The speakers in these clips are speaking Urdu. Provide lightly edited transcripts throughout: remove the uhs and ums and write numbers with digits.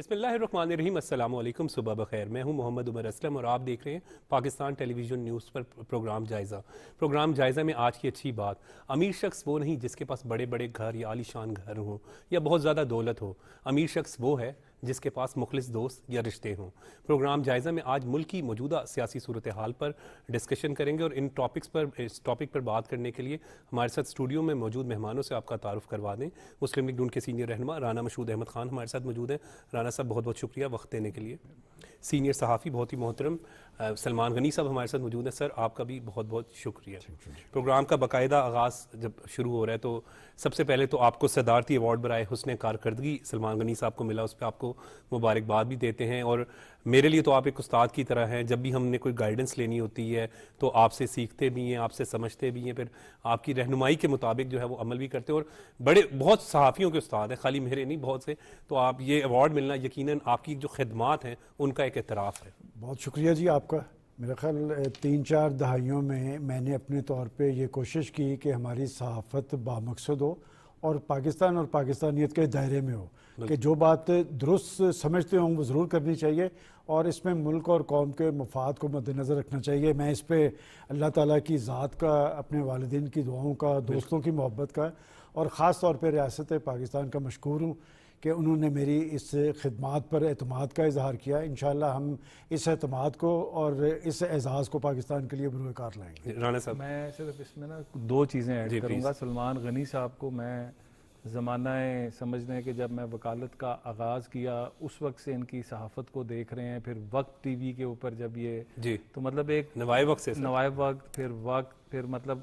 بسم اللہ الرحمن الرحیم. السلام علیکم, صبح بخیر. میں ہوں محمد عمر اسلم اور آپ دیکھ رہے ہیں پاکستان ٹیلی ویژن نیوز پر پروگرام جائزہ. پروگرام جائزہ میں آج کی اچھی بات, امیر شخص وہ نہیں جس کے پاس بڑے بڑے گھر یا عالی شان گھر ہوں یا بہت زیادہ دولت ہو. امیر شخص وہ ہے جس کے پاس مخلص دوست یا رشتے ہوں. پروگرام جائزہ میں آج ملک کی موجودہ سیاسی صورتحال پر ڈسکشن کریں گے اور اس ٹاپک پر بات کرنے کے لیے ہمارے ساتھ اسٹوڈیو میں موجود مہمانوں سے آپ کا تعارف کروا دیں. مسلم لیگ نون کے سینئر رہنما رانا مشہود احمد خان ہمارے ساتھ موجود ہیں. رانا صاحب بہت بہت شکریہ وقت دینے کے لیے. سینئر صحافی بہت ہی محترم سلمان غنی صاحب ہمارے ساتھ موجود ہیں. سر آپ کا بھی بہت بہت شکریہ. پروگرام کا باقاعدہ آغاز جب شروع ہو رہا ہے تو سب سے پہلے تو آپ کو صدارتی ایوارڈ برائے حسن کارکردگی سلمان غنی صاحب کو ملا, اس پہ آپ کو مبارکباد بھی دیتے ہیں. اور میرے لیے تو آپ ایک استاد کی طرح ہیں. جب بھی ہم نے کوئی گائیڈنس لینی ہوتی ہے تو آپ سے سیکھتے بھی ہیں, آپ سے سمجھتے بھی ہیں, پھر آپ کی رہنمائی کے مطابق جو ہے وہ عمل بھی کرتے ہیں. اور بہت صحافیوں کے استاد ہیں, خالی میرے نہیں, بہت سے. تو آپ یہ ایوارڈ ملنا یقیناً آپ کی جو خدمات ہیں ان کا ایک اعتراف ہے. بہت شکریہ جی آپ کا. میرا خیال 3-4 دہائیوں میں نے اپنے طور پہ یہ کوشش کی کہ ہماری صحافت بامقصد ہو اور پاکستان اور پاکستانیت کے دائرے میں ہو, کہ جو بات درست سمجھتے ہوں وہ ضرور کرنی چاہیے اور اس میں ملک اور قوم کے مفاد کو مد نظر رکھنا چاہیے. میں اس پہ اللہ تعالیٰ کی ذات کا, اپنے والدین کی دعاؤں کا, دوستوں کی محبت کا اور خاص طور پہ ریاست پاکستان کا مشکور ہوں کہ انہوں نے میری اس خدمات پر اعتماد کا اظہار کیا. انشاءاللہ ہم اس اعتماد کو اور اس اعزاز کو پاکستان کے لیے بروئے کار لائیں گے. رانا صاحب میں صرف اس میں نا 2 چیزیں ایڈ کروں گا. سلمان غنی صاحب کو میں زمانہ سمجھنے کہ جب میں وکالت کا آغاز کیا اس وقت سے ان کی صحافت کو دیکھ رہے ہیں, پھر وقت ٹی وی کے اوپر جب یہ تو مطلب ایک نوائے وقت پھر مطلب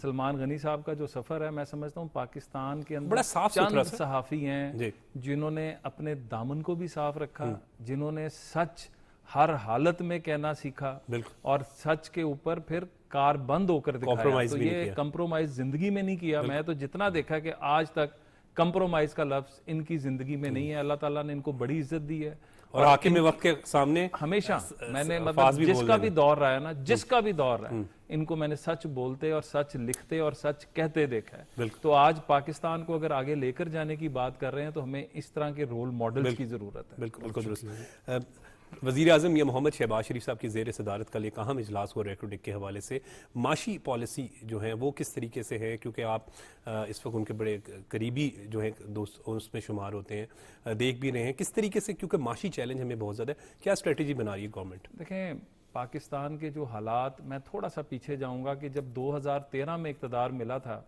سلمان غنی صاحب کا جو سفر ہے, میں سمجھتا ہوں پاکستان کے اندر بڑا صاف چند صحافی ہیں جنہوں نے اپنے دامن کو بھی صاف رکھا, جنہوں نے سچ ہر حالت میں کہنا سیکھا اور سچ کے اوپر پھر کار بند ہو کر دکھایا. تو یہ کمپرومائز زندگی میں نہیں کیا. میں تو جتنا دیکھا کہ آج تک کمپرومائز کا لفظ ان کی زندگی میں نہیں ہے. اللہ تعالیٰ نے ان کو بڑی عزت دی ہے اور حاکم وقت کے سامنے ہمیشہ میں نے مطلب جس کا بھی دور رہا ہے نا, جس کا بھی دور رہا ہے, ان کو میں نے سچ بولتے اور سچ لکھتے اور سچ کہتے دیکھا ہے. تو آج پاکستان کو اگر آگے لے کر جانے کی بات کر رہے ہیں تو ہمیں اس طرح کے رول ماڈلز کی ضرورت ہے. بالکل درست. وزیر اعظم یا محمد شہباز شریف صاحب کی زیر صدارت کا ایک اہم اجلاس ہو ریکروڈک کے حوالے سے معاشی پالیسی جو ہے وہ کس طریقے سے ہے, کیونکہ آپ اس وقت ان کے بڑے قریبی جو ہیں دوست اس میں شمار ہوتے ہیں, دیکھ بھی رہے ہیں کس طریقے سے, کیونکہ معاشی چیلنج ہمیں بہت زیادہ ہے. کیا اسٹریٹجی بنا رہی ہے گورنمنٹ؟ دیکھیں پاکستان کے جو حالات, میں تھوڑا سا پیچھے جاؤں گا کہ جب 2013 میں اقتدار ملا تھا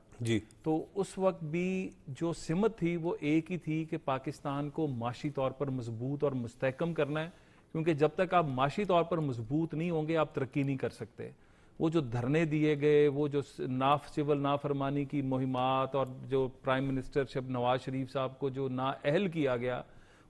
تو اس وقت بھی جو سمت تھی وہ ایک ہی تھی کہ پاکستان کو معاشی طور پر مضبوط اور مستحکم کرنا ہے, کیونکہ جب تک آپ معاشی طور پر مضبوط نہیں ہوں گے آپ ترقی نہیں کر سکتے. وہ جو دھرنے دیے گئے, وہ جو سول نافرمانی کی مہمات اور جو پرائم منسٹر نواز شریف صاحب کو جو نااہل کیا گیا,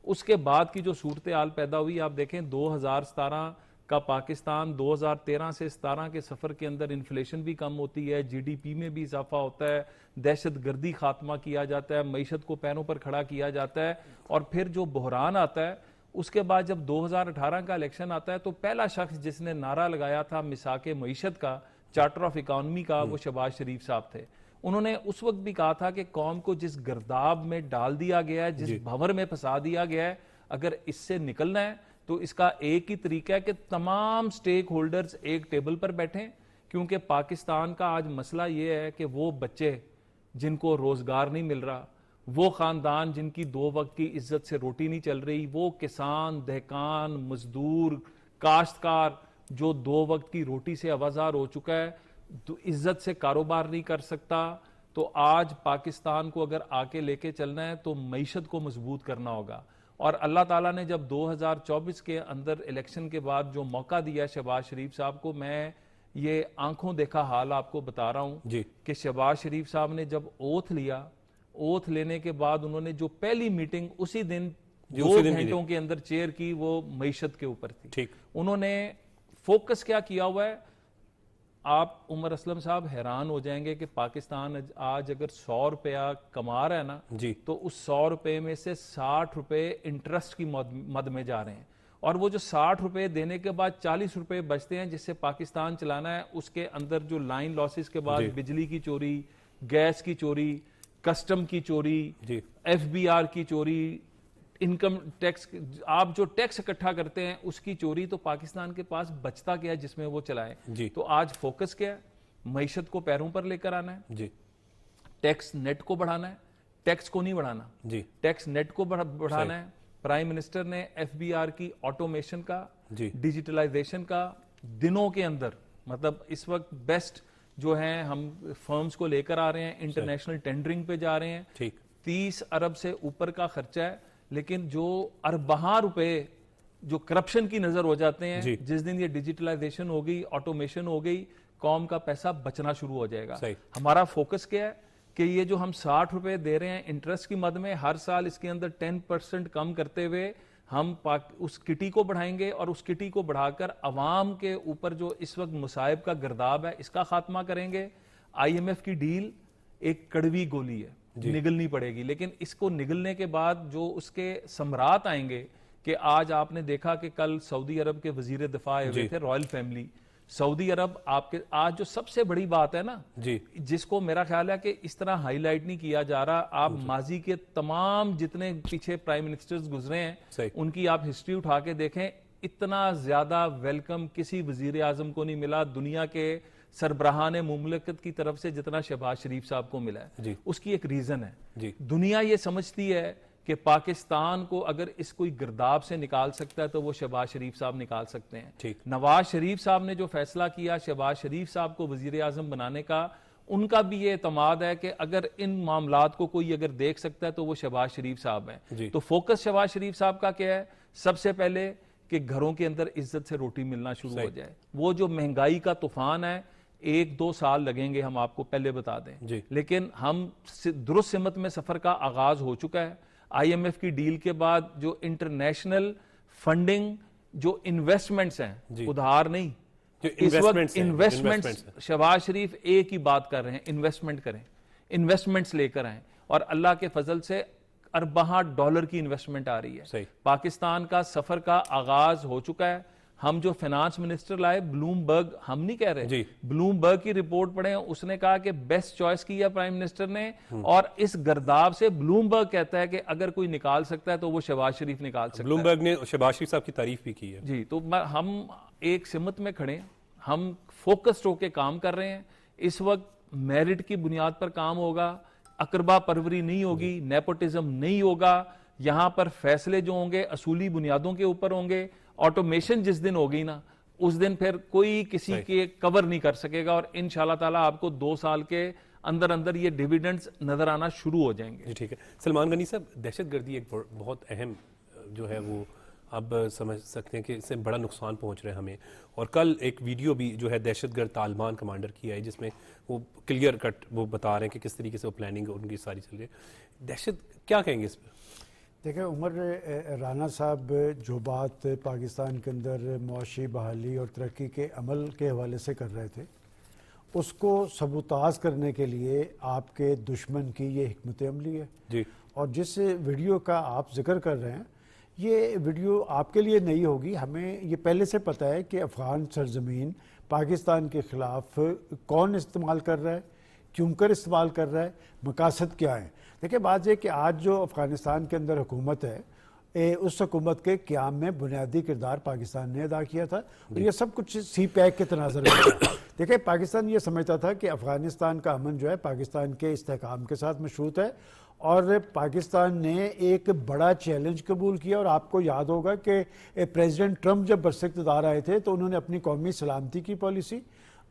اس کے بعد کی جو صورتحال پیدا ہوئی, آپ دیکھیں 2017 کا پاکستان 2013 سے 17 کے سفر کے اندر انفلیشن بھی کم ہوتی ہے, جی ڈی پی میں بھی اضافہ ہوتا ہے, دہشت گردی خاتمہ کیا جاتا ہے, معیشت کو پیروں پر کھڑا کیا جاتا ہے. اور پھر جو بحران آتا ہے اس کے بعد جب 2018 کا الیکشن آتا ہے تو پہلا شخص جس نے نعرہ لگایا تھا مساق معیشت کا, چارٹر آف اکانومی کا, وہ شہباز شریف صاحب تھے. انہوں نے اس وقت بھی کہا تھا کہ قوم کو جس گرداب میں ڈال دیا گیا ہے, جس بھنور میں پھنسا دیا گیا ہے, اگر اس سے نکلنا ہے تو اس کا ایک ہی طریقہ ہے کہ تمام سٹیک ہولڈرز ایک ٹیبل پر بیٹھیں. کیونکہ پاکستان کا آج مسئلہ یہ ہے کہ وہ بچے جن کو روزگار نہیں مل رہا, وہ خاندان جن کی 2 وقت کی عزت سے روٹی نہیں چل رہی, وہ کسان, دہقان, مزدور, کاشتکار جو 2 وقت کی روٹی سے آوازار ہو چکا ہے, تو عزت سے کاروبار نہیں کر سکتا. تو آج پاکستان کو اگر آگے لے کے چلنا ہے تو معیشت کو مضبوط کرنا ہوگا. اور اللہ تعالیٰ نے جب 2024 کے اندر الیکشن کے بعد جو موقع دیا شہباز شریف صاحب کو, میں یہ آنکھوں دیکھا حال آپ کو بتا رہا ہوں کہ شہباز شریف صاحب نے جب اوتھ لیا, اوتھ لینے کے بعد انہوں نے جو پہلی میٹنگ اسی دن 2 گھنٹوں کے اندر چیئر کی وہ معیشت کے اوپر تھی. انہوں نے فوکس کیا کیا ہوا ہے, آپ عمر اسلم صاحب حیران ہو جائیں گے کہ پاکستان آج اگر 100 روپیہ کما رہا ہے نا تو اس 100 روپے میں سے 60 روپے انٹرسٹ کی مد میں جا رہے ہیں, اور وہ جو 60 روپے دینے کے بعد 40 روپے بچتے ہیں جس سے پاکستان چلانا ہے. اس کے اندر جو لائن لاسز کے بعد بجلی کی چوری, گیس کی چوری, کسٹم کی چوری, ایف بی آر کی چوری, انکم ٹیکس, آپ جو ٹیکس اکٹھا کرتے ہیں اس کی چوری, تو پاکستان کے پاس بچتا کیا ہے جس میں وہ چلائیں. تو آج فوکس کیا ہے؟ معیشت کو پیروں پر لے کر آنا ہے, ٹیکس نیٹ کو بڑھانا ہے, ٹیکس کو نہیں بڑھانا, ٹیکس نیٹ کو بڑھانا ہے. پرائم منسٹر نے ایف بی آر کی آٹومیشن کا, ڈیجیٹلائزیشن کا دنوں کے اندر, مطلب اس وقت بیسٹ جو ہیں ہم فرمز کو لے کر آ رہے ہیں, انٹرنیشنل ٹینڈرنگ پہ جا رہے ہیں. 30 ارب سے اوپر کا خرچہ ہے, لیکن جو ارباں روپے جو کرپشن کی نظر ہو جاتے ہیں, جس دن یہ ڈیجیٹلائزیشن ہو گئی, آٹومیشن ہو گئی, قوم کا پیسہ بچنا شروع ہو جائے گا. ہمارا فوکس کیا ہے کہ یہ جو ہم 60 روپے دے رہے ہیں انٹرسٹ کی مد میں, ہر سال اس کے اندر 10% کم کرتے ہوئے ہم اس کٹی کو بڑھائیں گے, اور اس کٹی کو بڑھا کر عوام کے اوپر جو اس وقت مصائب کا گرداب ہے اس کا خاتمہ کریں گے. آئی ایم ایف کی ڈیل ایک کڑوی گولی ہے, نگلنی پڑے گی, لیکن اس کو نگلنے کے بعد جو اس کے ثمرات آئیں گے, کہ آج آپ نے دیکھا کہ کل سعودی عرب کے وزیر دفاع آئے ہوئے تھے, رائل فیملی. سعودی عرب آپ کے آج جو سب سے بڑی بات ہے نا, جس کو میرا خیال ہے کہ اس طرح ہائی لائٹ نہیں کیا جا رہا, آپ ماضی کے تمام جتنے پیچھے پرائم منسٹرز گزرے ہیں ان کی آپ ہسٹری اٹھا کے دیکھیں, اتنا زیادہ ویلکم کسی وزیر اعظم کو نہیں ملا دنیا کے سربراہان مملکت کی طرف سے جتنا شہباز شریف صاحب کو ملا ہے. اس کی ایک ریزن ہے, دنیا یہ سمجھتی ہے کہ پاکستان کو اگر اس کوئی گرداب سے نکال سکتا ہے تو وہ شہباز شریف صاحب نکال سکتے ہیں. نواز شریف صاحب نے جو فیصلہ کیا شہباز شریف صاحب کو وزیر اعظم بنانے کا, ان کا بھی یہ اعتماد ہے کہ اگر ان معاملات کو کوئی اگر دیکھ سکتا ہے تو وہ شہباز شریف صاحب ہیں. تو فوکس شہباز شریف صاحب کا کیا ہے؟ سب سے پہلے کہ گھروں کے اندر عزت سے روٹی ملنا شروع ہو جائے. وہ جو مہنگائی کا طوفان ہے 1-2 سال لگیں گے, ہم آپ کو پہلے بتا دیں, لیکن ہم درست سمت میں سفر کا آغاز ہو چکا ہے. آئی ایم ایف کی ڈیل کے بعد جو انٹرنیشنل فنڈنگ, جو انویسٹمنٹس ہیں, ادھار نہیں, اس وقت انویسٹمنٹس, شہباز شریف ایک ہی بات کر رہے ہیں, انویسٹمنٹ کریں, انویسٹمنٹس لے کر آئیں, اور اللہ کے فضل سے ارباں ڈالر کی انویسٹمنٹ آ رہی ہے. پاکستان کا سفر کا آغاز ہو چکا ہے. ہم جو فائنانس منسٹر لائے بلوم برگ, ہم نہیں کہہ رہے, بلوم برگ کی رپورٹ پڑھیں, اس نے کہا کہ بیسٹ چوائس کی ہے پرائم منسٹر نے, اور اس گرداب سے بلوم برگ کہتا ہے کہ اگر کوئی نکال سکتا ہے تو وہ شہباز شریف نکال سکتا ہے. بلوم برگ نے شہباز شریف صاحب کی تعریف بھی کی ہے. جی, تو ہم ایک سمت میں کھڑے, ہم فوکسڈ ہو کے کام کر رہے ہیں. اس وقت میرٹ کی بنیاد پر کام ہوگا, اقربا پروری نہیں ہوگی, نیپوٹزم نہیں ہوگا. یہاں پر فیصلے جو ہوں گے اصولی بنیادوں کے اوپر ہوں گے. آٹومیشن جس دن ہوگی نا, اس دن پھر کوئی کسی کے کور نہیں کر سکے گا, اور انشاءاللہ تعالیٰ آپ کو 2 سال کے اندر اندر یہ ڈیویڈنڈز نظر آنا شروع ہو جائیں گے. ٹھیک ہے. سلمان غنی صاحب, دہشت گردی ایک بہت اہم جو ہے وہ اب سمجھ سکتے ہیں کہ اس سے بڑا نقصان پہنچ رہا ہے ہمیں, اور کل ایک ویڈیو بھی جو ہے دہشت گرد طالبان کمانڈر کی ہے, جس میں وہ کلیئر کٹ وہ بتا رہے ہیں کہ کس طریقے سے وہ پلاننگ ان کی ساری چل رہی ہے. دہشت کیا کہیں گے اس پہ؟ دیکھیں عمر رانا صاحب جو بات پاکستان کے اندر معاشی بحالی اور ترقی کے عمل کے حوالے سے کر رہے تھے, اس کو سبوتاز کرنے کے لیے آپ کے دشمن کی یہ حکمت عملی ہے. اور جس ویڈیو کا آپ ذکر کر رہے ہیں, یہ ویڈیو آپ کے لیے نہیں ہوگی. ہمیں یہ پہلے سے پتہ ہے کہ افغان سرزمین پاکستان کے خلاف کون استعمال کر رہا ہے, کیوں کر استعمال کر رہا ہے, مقاصد کیا ہیں. دیکھیں بات یہ کہ آج جو افغانستان کے اندر حکومت ہے, اس حکومت کے قیام میں بنیادی کردار پاکستان نے ادا کیا تھا, اور یہ سب کچھ سی پیک کے تناظر میں تھا. دیکھیں پاکستان یہ سمجھتا تھا کہ افغانستان کا امن جو ہے پاکستان کے استحکام کے ساتھ مشروط ہے, اور پاکستان نے ایک بڑا چیلنج قبول کیا. اور آپ کو یاد ہوگا کہ پریزیڈنٹ ٹرمپ جب برسر اقتدار آئے تھے تو انہوں نے اپنی قومی سلامتی کی پالیسی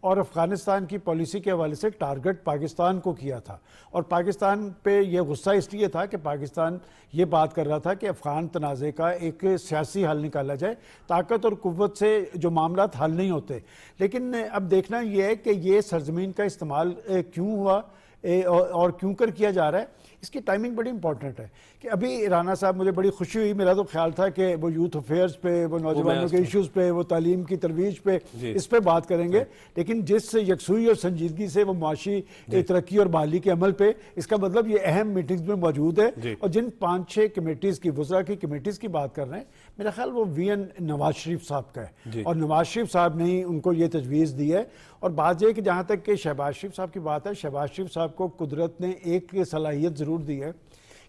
اور افغانستان کی پالیسی کے حوالے سے ٹارگٹ پاکستان کو کیا تھا. اور پاکستان پہ یہ غصہ اس لیے تھا کہ پاکستان یہ بات کر رہا تھا کہ افغان تنازع کا ایک سیاسی حل نکالا جائے, طاقت اور قوت سے جو معاملات حل نہیں ہوتے. لیکن اب دیکھنا یہ ہے کہ یہ سرزمین کا استعمال کیوں ہوا اور کیوں کر کیا جا رہا ہے. اس کی ٹائمنگ بڑی امپورٹنٹ ہے کہ ابھی رانا صاحب, مجھے بڑی خوشی ہوئی, میرا تو خیال تھا کہ وہ یوتھ افیئرز پہ, وہ نوجوانوں کے ایشوز پہ, وہ تعلیم کی ترویج پہ, اس پہ بات کریں گے. لیکن جس یکسوئی اور سنجیدگی سے وہ معاشی ترقی اور بحالی کے عمل پہ, اس کا مطلب یہ اہم میٹنگز میں موجود ہے. اور جن 5-6 کمیٹیز کی, وزراء کی کمیٹیز کی بات کر رہے ہیں, میرا خیال وہ وی این نواز شریف صاحب کا ہے, اور نواز شریف صاحب نے ہی ان کو یہ تجویز دی ہے. اور بات یہ کہ جہاں تک کہ شہباز شریف صاحب کی بات ہے, شہباز شریف صاحب کو قدرت نے ایک صلاحیت ضرور دی ہے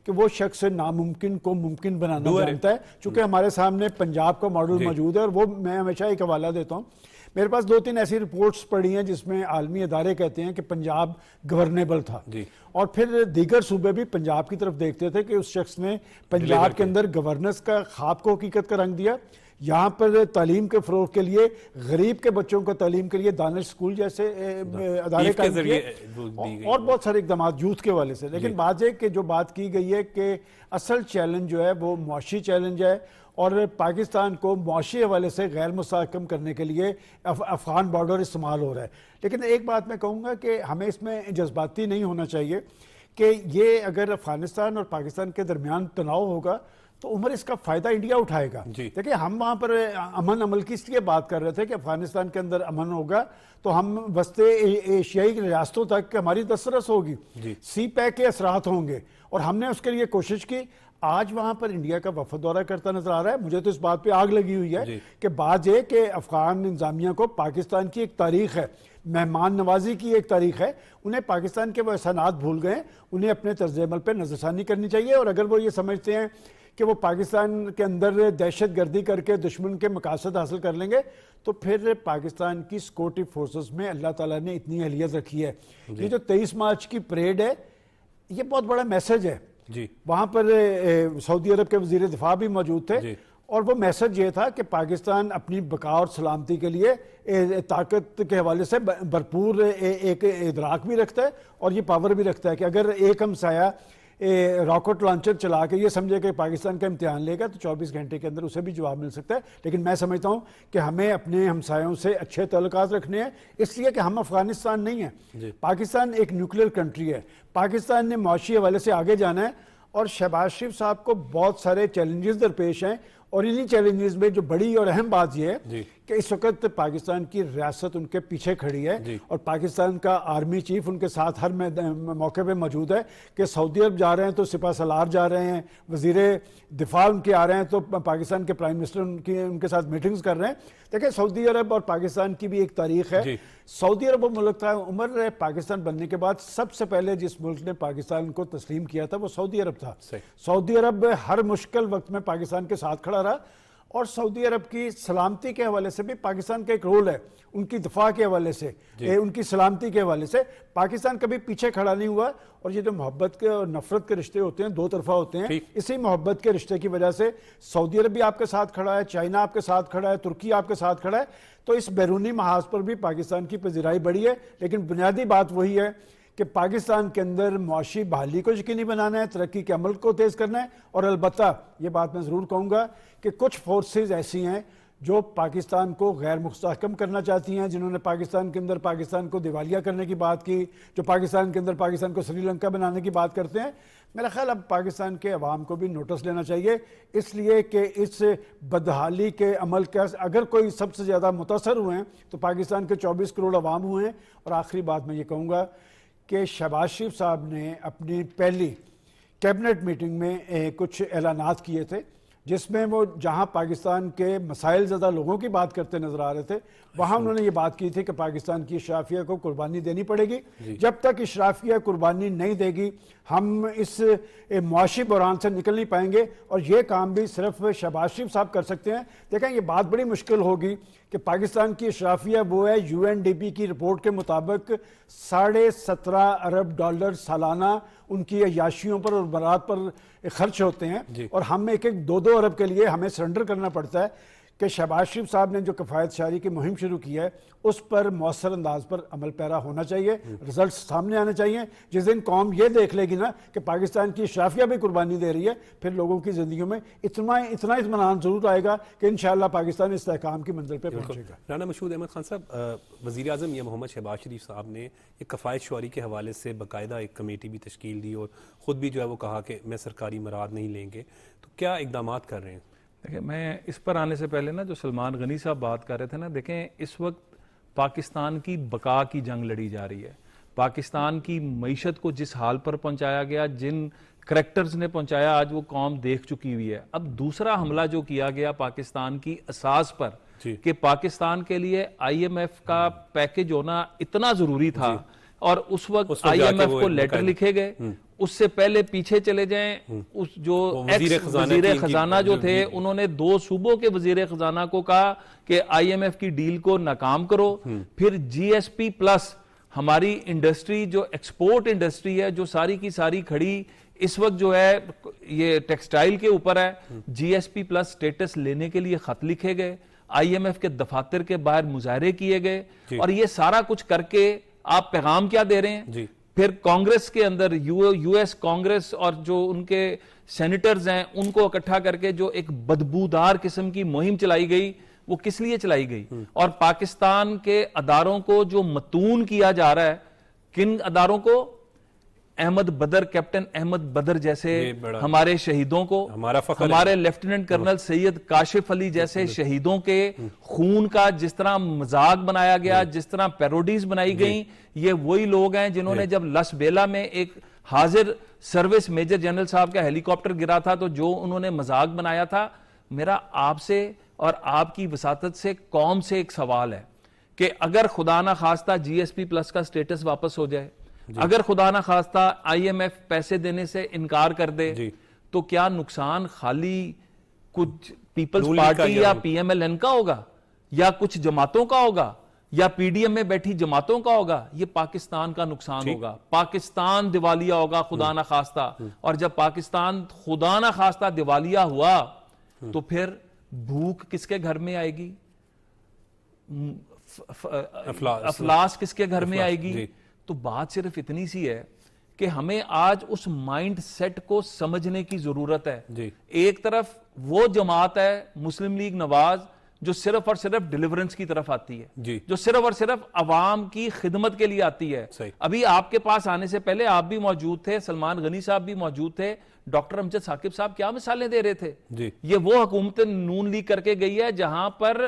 کہ وہ شخص ناممکن کو ممکن بنانا جانتا ہے. چونکہ ہمارے سامنے پنجاب کا ماڈل موجود ہے، اور وہ میں ہمیشہ ایک حوالہ دیتا ہوں. میرے پاس 2-3 ایسی رپورٹس پڑھی ہیں جس میں عالمی ادارے کہتے ہیں کہ پنجاب گورنیبل تھا، اور پھر دیگر صوبے بھی پنجاب کی طرف دیکھتے تھے کہ اس شخص نے پنجاب کے اندر گورننس کا خواب کو حقیقت کا رنگ دیا. یہاں پر تعلیم کے فروغ کے لیے، غریب کے بچوں کو تعلیم کے لیے دانش اسکول جیسے ادارے قائم کیے، اور بہت سارے اقدامات یوتھ کے حوالے سے. لیکن بات ہے کہ جو بات کی گئی ہے کہ اصل چیلنج جو ہے وہ معاشی چیلنج ہے، اور پاکستان کو معاشی حوالے سے غیر مستحکم کرنے کے لیے افغان بارڈر استعمال ہو رہا ہے. لیکن ایک بات میں کہوں گا کہ ہمیں اس میں جذباتی نہیں ہونا چاہیے کہ یہ اگر افغانستان اور پاکستان کے درمیان تناؤ ہوگا تو عمر اس کا فائدہ انڈیا اٹھائے گا. دیکھیں ہم وہاں پر امن عمل کی اس لیے بات کر رہے تھے کہ افغانستان کے اندر امن ہوگا تو ہم وسط ایشیائی ریاستوں تک ہماری دسترس ہوگی، سی پیک کے اثرات ہوں گے، اور ہم نے اس کے لیے کوشش کی. آج وہاں پر انڈیا کا وفد دورہ کرتا نظر آ رہا ہے. مجھے تو اس بات پہ آگ لگی ہوئی ہے کہ بات یہ کہ افغان انتظامیہ کو پاکستان کی ایک تاریخ ہے، مہمان نوازی کی ایک تاریخ ہے، انہیں پاکستان کے وہ احسانات بھول گئے، انہیں اپنے طرز عمل پہ نظر ثانی کرنی چاہیے. اور اگر وہ یہ سمجھتے ہیں کہ وہ پاکستان کے اندر دہشت گردی کر کے دشمن کے مقاصد حاصل کر لیں گے تو پھر پاکستان کی سیکورٹی فورسز میں اللہ تعالیٰ نے اتنی اہلیت رکھی ہے. یہ جو 23 مارچ کی پریڈ ہے یہ بہت بڑا میسج ہے. وہاں پر سعودی عرب کے وزیر دفاع بھی موجود تھے، اور وہ میسج یہ تھا کہ پاکستان اپنی بقا اور سلامتی کے لیے طاقت کے حوالے سے بھرپور ایک ادراک بھی رکھتا ہے اور یہ پاور بھی رکھتا ہے کہ اگر ایک ہمسایہ راکٹ لانچر چلا کے یہ سمجھے کہ پاکستان کا امتحان لے گا تو 24 گھنٹے کے اندر اسے بھی جواب مل سکتا ہے. لیکن میں سمجھتا ہوں کہ ہمیں اپنے ہمسایوں سے اچھے تعلقات رکھنے ہیں، اس لیے کہ ہم افغانستان نہیں ہیں. پاکستان ایک نیوکلیر کنٹری ہے، پاکستان نے معاشی حوالے سے آگے جانا ہے، اور شہباز شریف صاحب کو بہت سارے چیلنجز درپیش ہیں، اور انہی چیلنجز میں جو بڑی اور اہم بات یہ ہے کہ اس وقت پاکستان کی ریاست ان کے پیچھے کھڑی ہے، اور پاکستان کا آرمی چیف ان کے ساتھ ہر موقع پہ موجود ہے کہ سعودی عرب جا رہے ہیں تو سپہ سالار جا رہے ہیں، وزیر دفاع ان کے آ رہے ہیں تو پاکستان کے پرائم منسٹر ان کے ساتھ میٹنگز کر رہے ہیں. دیکھیں سعودی عرب اور پاکستان کی بھی ایک تاریخ ہے. سعودی عرب وہ ملک تھا، عمر پاکستان بننے کے بعد سب سے پہلے جس ملک نے پاکستان کو تسلیم کیا تھا وہ سعودی عرب تھا. سعودی عرب ہر مشکل وقت میں پاکستان کے ساتھ کھڑا رہا، اور سعودی عرب کی سلامتی کے حوالے سے بھی پاکستان کا ایک رول ہے، ان کی دفاع کے حوالے سے، ان کی سلامتی کے حوالے سے پاکستان کبھی پیچھے کھڑا نہیں ہوا. اور یہ جو محبت کے اور نفرت کے رشتے ہوتے ہیں دو طرفہ ہوتے ہیں، اسی محبت کے رشتے کی وجہ سے سعودی عرب بھی آپ کے ساتھ کھڑا ہے، چائنا آپ کے ساتھ کھڑا ہے، ترکی آپ کے ساتھ کھڑا ہے. تو اس بیرونی محاذ پر بھی پاکستان کی پذیرائی بڑی ہے. لیکن بنیادی بات وہی ہے کہ پاکستان کے اندر معاشی بحالی کو یقینی بنانا ہے، ترقی کے عمل کو تیز کرنا ہے. اور البتہ یہ بات میں ضرور کہوں گا کہ کچھ فورسز ایسی ہیں جو پاکستان کو غیر مستحکم کرنا چاہتی ہیں، جنہوں نے پاکستان کے اندر پاکستان کو دیوالیہ کرنے کی بات کی، جو پاکستان کے اندر پاکستان کو سری لنکا بنانے کی بات کرتے ہیں. میرا خیال اب پاکستان کے عوام کو بھی نوٹس لینا چاہیے، اس لیے کہ اس بدحالی کے عمل کا اگر کوئی سب سے زیادہ متاثر ہوئے ہیں تو پاکستان کے 24 کروڑ عوام ہوئے ہیں. اور آخری بات میں یہ کہوں گا کہ شہباز شریف صاحب نے اپنی پہلی کیبنٹ میٹنگ میں کچھ اعلانات کیے تھے جس میں وہ جہاں پاکستان کے مسائل زدہ لوگوں کی بات کرتے نظر آ رہے تھے وہاں انہوں نے یہ بات کی تھی کہ پاکستان کی اشرافیہ کو قربانی دینی پڑے گی. جب تک اشرافیہ قربانی نہیں دے گی ہم اس معاشی بحران سے نکل نہیں پائیں گے, اور یہ کام بھی صرف شہباز شریف صاحب کر سکتے ہیں. دیکھیں یہ بات بڑی مشکل ہوگی کہ پاکستان کی اشرافیہ وہ ہے UNDP کی رپورٹ کے مطابق $17.5 ارب سالانہ ان کی عیاشیوں پر اور برات پر خرچ ہوتے ہیں, اور ہم 1-2 ارب کے لیے ہمیں سرنڈر کرنا پڑتا ہے. کہ شہباز شریف صاحب نے جو کفایت شعاری کی مہم شروع کی ہے اس پر مؤثر انداز پر عمل پیرا ہونا چاہیے, رزلٹس سامنے آنے چاہیے. جس دن قوم یہ دیکھ لے گی نا کہ پاکستان کی اشرافیہ بھی قربانی دے رہی ہے, پھر لوگوں کی زندگیوں میں اتنا اطمینان ضرور آئے گا کہ انشاءاللہ پاکستان استحکام کی منزل پہ پہنچے گا. رانا مشہود احمد خان صاحب, وزیر اعظم یا محمد شہباز شریف صاحب نے ایک کفایت شعاری کے حوالے سے باقاعدہ ایک کمیٹی بھی تشکیل دی اور خود بھی جو ہے وہ کہا کہ میں سرکاری مراد نہیں لیں گے, تو کیا اقدامات کر رہے ہیں؟ دیکھیں میں اس پر آنے سے پہلے نا جو سلمان غنی صاحب بات کر رہے تھے نا, دیکھیں اس وقت پاکستان کی بقا کی جنگ لڑی جا رہی ہے. پاکستان کی معیشت کو جس حال پر پہنچایا گیا, جن کریکٹرز نے پہنچایا, آج وہ قوم دیکھ چکی ہوئی ہے. اب دوسرا حملہ جو کیا گیا پاکستان کی اساس پر کہ پاکستان کے لیے IMF کا پیکج ہونا اتنا ضروری تھا, اور اس وقت IMF کو لیٹر لکھے گئے, اس سے پہلے پیچھے چلے جائیں, اس جو ایکس وزیر خزانہ جو تھے انہوں نے 2 صوبوں کے وزیر خزانہ کو کہا کہ آئی ایم ایف کی ڈیل کو ناکام کرو. پھر جی ایس پی پلس ہماری انڈسٹری جو ایکسپورٹ انڈسٹری ہے جو ساری کی ساری کھڑی اس وقت جو ہے یہ ٹیکسٹائل کے اوپر ہے, جی ایس پی پلس سٹیٹس لینے کے لیے خط لکھے گئے, آئی ایم ایف کے دفاتر کے باہر مظاہرے کیے گئے, اور یہ سارا کچھ کر کے آپ پیغام کیا دے رہے ہیں؟ پھر کانگریس کے اندر یو ایس کانگریس اور جو ان کے سینیٹرز ہیں ان کو اکٹھا کر کے جو ایک بدبودار قسم کی مہم چلائی گئی, وہ کس لیے چلائی گئی؟ اور پاکستان کے اداروں کو جو متون کیا جا رہا ہے, کن اداروں کو؟ احمد بدر, کیپٹن احمد بدر جیسے ہمارے شہیدوں کو, ہمارے لیفٹیننٹ کرنل سید کاشف علی جیسے شہیدوں کے خون کا جس طرح مذاق بنایا گیا, جس طرح پیروڈیز بنائی گئیں, یہ وہی لوگ ہیں جنہوں نے جب لس بیلا میں ایک حاضر سروس میجر جنرل صاحب کا ہیلی کاپٹر گرا تھا تو جو انہوں نے مذاق بنایا تھا. میرا آپ سے اور آپ کی وساطت سے قوم سے ایک سوال ہے کہ اگر خدا نہ خواستہ جی ایس پی پلس کا سٹیٹس واپس ہو جائے, اگر خدا نہ خواستہ آئی ایم ایف پیسے دینے سے انکار کر دے, تو کیا نقصان خالی کچھ پیپلز پارٹی یا پی ایم ایل این کا ہوگا, یا کچھ جماعتوں کا ہوگا, یا پی ڈی ایم میں بیٹھی جماعتوں کا ہوگا؟ یہ پاکستان کا نقصان ہوگا, پاکستان دیوالیہ ہوگا خدا نہ خواستہ. اور جب پاکستان خدا نہ خواستہ دیوالیہ ہوا تو پھر بھوک کس کے گھر میں آئے گی, افلاس کس کے گھر میں آئے گی؟ تو بات صرف اتنی سی ہے کہ ہمیں آج اس مائنڈ سیٹ کو سمجھنے کی ضرورت ہے. ایک طرف وہ جماعت ہے مسلم لیگ نواز جو صرف اور صرف ڈیلیورنس کی طرف آتی ہے, جو صرف اور صرف عوام کی خدمت کے لیے آتی ہے. ابھی آپ کے پاس آنے سے پہلے آپ بھی موجود تھے, سلمان غنی صاحب بھی موجود تھے, ڈاکٹر امجد ثاقب صاحب کیا مثالیں دے رہے تھے. یہ وہ حکومت نون لیگ کر کے گئی ہے جہاں پر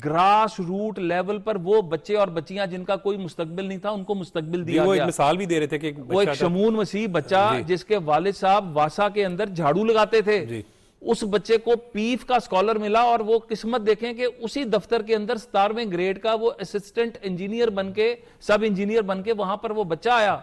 گراس روٹ لیول پر وہ بچے اور بچیاں جن کا کوئی مستقبل نہیں تھا ان کو مستقبل دیا گیا. وہ ایک مثال بھی دے رہے تھے کہ وہ ایک شمون مسیح بچہ جس کے والد صاحب واسا کے اندر جھاڑو لگاتے تھے, اس بچے کو پیف کا اسکالر ملا, اور وہ قسمت دیکھیں کہ اسی دفتر کے اندر 17ویں گریڈ کا وہ اسسٹنٹ انجینئر بن کے, سب انجینئر بن کے وہاں پر وہ بچہ آیا.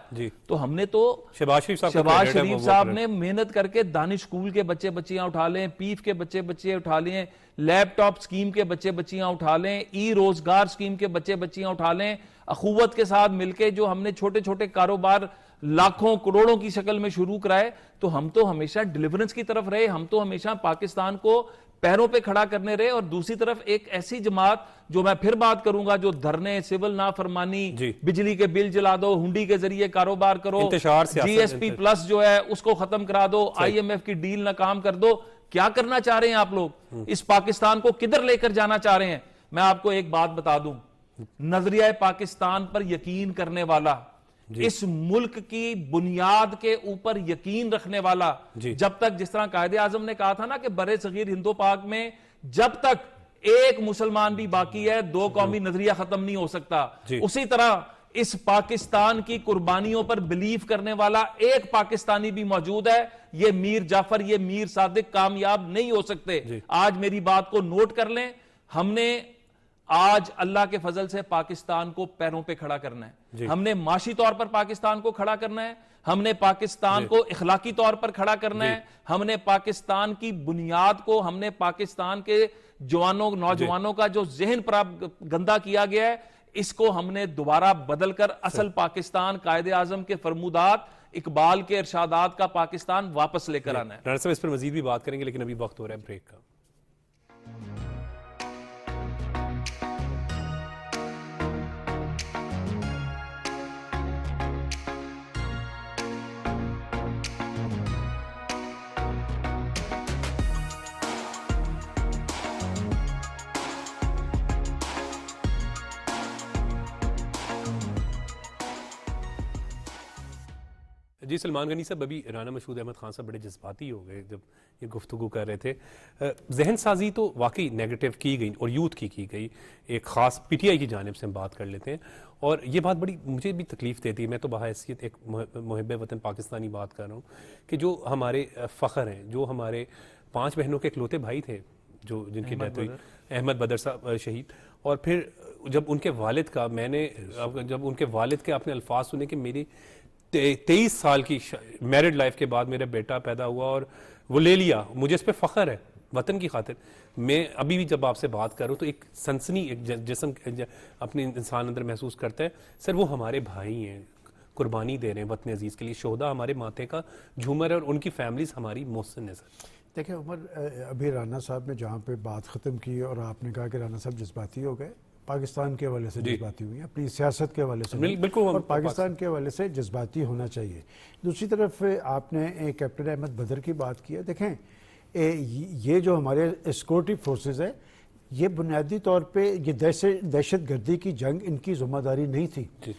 تو ہم نے تو شہباز شریف صاحب نے محنت کر کے دانش اسکول کے بچے بچیاں اٹھا لیں, پیف کے بچے بچے اٹھا لیں, لیپ ٹاپ سکیم کے بچے بچیاں اٹھا لیں, ای روزگار سکیم کے بچے بچیاں اٹھا لیں, اخوت کے ساتھ مل کے جو ہم نے چھوٹے چھوٹے کاروبار لاکھوں کروڑوں کی شکل میں شروع کرائے. تو ہم تو ہمیشہ ڈیلیورنس کی طرف رہے, ہم تو ہمیشہ پاکستان کو پیروں پہ کھڑا کرنے رہے. اور دوسری طرف ایک ایسی جماعت جو میں پھر بات کروں گا, جو دھرنے, سول نافرمانی, بجلی کے بل جلا دو, ہنڈی کے ذریعے کاروبار کرو, جی ایس پی پلس جو ہے اس کو ختم کرا دو, آئی ایم ایف کی ڈیل ناکام کر دو. کیا کرنا چاہ رہے ہیں آپ لوگ؟ اس پاکستان کو کدھر لے کر جانا چاہ رہے ہیں؟ میں آپ کو ایک بات بتا دوں, نظریہ پاکستان پر یقین کرنے والا, اس ملک کی بنیاد کے اوپر یقین رکھنے والا, جب تک جس طرح قائد اعظم نے کہا تھا نا کہ برے صغیر ہندو پاک میں جب تک ایک مسلمان بھی باقی ہے 2 قومی نظریہ ختم نہیں ہو سکتا, اسی طرح اس پاکستان کی قربانیوں پر بلیف کرنے والا ایک پاکستانی بھی موجود ہے. یہ میر جعفر, یہ میر صادق کامیاب نہیں ہو سکتے. آج میری بات کو نوٹ کر لیں, ہم نے آج اللہ کے فضل سے پاکستان کو پیروں پہ کھڑا کرنا ہے. ہم نے معاشی طور پر پاکستان کو کھڑا کرنا ہے, ہم نے پاکستان کو اخلاقی طور پر کھڑا کرنا ہے, ہم نے پاکستان کی بنیاد کو, ہم نے پاکستان کے جوانوں نوجوانوں کا جو ذہن پر گندا کیا گیا ہے اس کو ہم نے دوبارہ بدل کر اصل پاکستان, قائد اعظم کے فرمودات, اقبال کے ارشادات کا پاکستان واپس لے کر آنا ہے. رانا صاحب اس پر مزید بھی بات کریں گے, لیکن ابھی وقت ہو رہا ہے بریک کا. جی سلمان غنی صاحب, ابھی رانا مشہود احمد خان صاحب بڑے جذباتی ہو گئے جب یہ گفتگو کر رہے تھے. ذہن سازی تو واقعی نیگیٹو کی گئی اور یوتھ کی گئی, ایک خاص پی ٹی آئی کی جانب سے ہم بات کر لیتے ہیں, اور یہ بات بڑی مجھے بھی تکلیف دیتی ہے. میں تو بحیثیت ایک محب وطن پاکستانی بات کر رہا ہوں کہ جو ہمارے فخر ہیں, جو ہمارے 5 بہنوں کے اکلوتے بھائی تھے جو جن کی ڈیتھ ہوئی, احمد بدر صاحب شہید, اور پھر جب ان کے والد کا میں نے جب ان کے والد کے اپنے الفاظ سنے کہ میری 23 سال کی میرڈ لائف کے بعد میرا بیٹا پیدا ہوا اور وہ لے لیا. مجھے اس پہ فخر ہے وطن کی خاطر. میں ابھی بھی جب آپ سے بات کر رہا ہوں تو ایک سنسنی ایک جسم اپنے انسان اندر محسوس کرتا ہے. سر وہ ہمارے بھائی ہیں, قربانی دے رہے ہیں وطن عزیز کے لیے. شہداء ہمارے ماتھے کا جھومر ہے اور ان کی فیملیز ہماری محسن ہے. سر دیکھیں عمر, ابھی رانا صاحب نے جہاں پہ بات ختم کی اور آپ نے کہا کہ رانا صاحب جذباتی ہو گئے, پاکستان کے حوالے سے جذباتی ہوئی ہیں, اپنی سیاست کے حوالے سے بالکل, اور پاکستان کے حوالے سے جذباتی ہونا چاہیے. دوسری طرف آپ نے کیپٹن احمد بدر کی بات کی ہے. دیکھیں یہ جو ہمارے سیکورٹی فورسز ہے, یہ بنیادی طور پہ یہ دہشت گردی کی جنگ ان کی ذمہ داری نہیں تھی.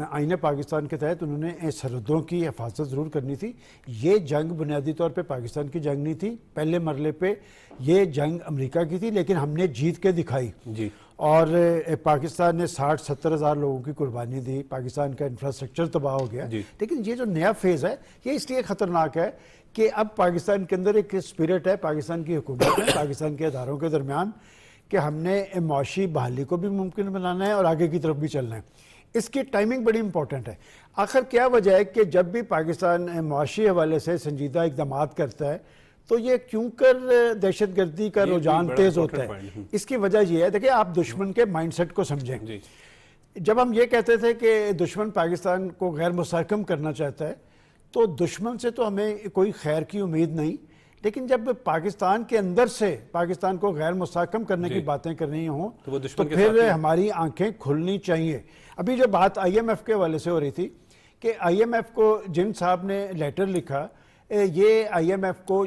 آئین پاکستان کے تحت انہوں نے سرحدوں کی حفاظت ضرور کرنی تھی. یہ جنگ بنیادی طور پہ پاکستان کی جنگ نہیں تھی. پہلے مرحلے پہ یہ جنگ امریکہ کی تھی, لیکن ہم نے جیت کے دکھائی. اور پاکستان نے 60-70 ہزار لوگوں کی قربانی دی, پاکستان کا انفراسٹرکچر تباہ ہو گیا. لیکن یہ جو نیا فیز ہے یہ اس لیے خطرناک ہے کہ اب پاکستان کے اندر ایک اسپرٹ ہے, پاکستان کی حکومت ہے, پاکستان کے اداروں کے درمیان, کہ ہم نے معاشی بحالی کو بھی ممکن بنانا ہے اور آگے کی طرف بھی چلنا ہے. اس کی ٹائمنگ بڑی امپورٹنٹ ہے. آخر کیا وجہ ہے کہ جب بھی پاکستان معاشی حوالے سے سنجیدہ اقدامات کرتا ہے تو یہ کیوں کر دہشت گردی کا رجحان تیز ہوتا ہے؟ اس کی وجہ یہ ہے, دیکھیں آپ دشمن کے مائنڈ سیٹ کو سمجھیں. جب ہم یہ کہتے تھے کہ دشمن پاکستان کو غیر مستحکم کرنا چاہتا ہے تو دشمن سے تو ہمیں کوئی خیر کی امید نہیں, لیکن جب پاکستان کے اندر سے پاکستان کو غیر مستحکم کرنے کی باتیں کرنی ہوں تو پھر ہماری آنکھیں کھلنی چاہیے. ابھی جو بات آئی ایم ایف کے حوالے سے ہو رہی تھی کہ آئی ایم ایف کو جن صاحب نے لیٹر لکھا, یہ آئی ایم ایف کو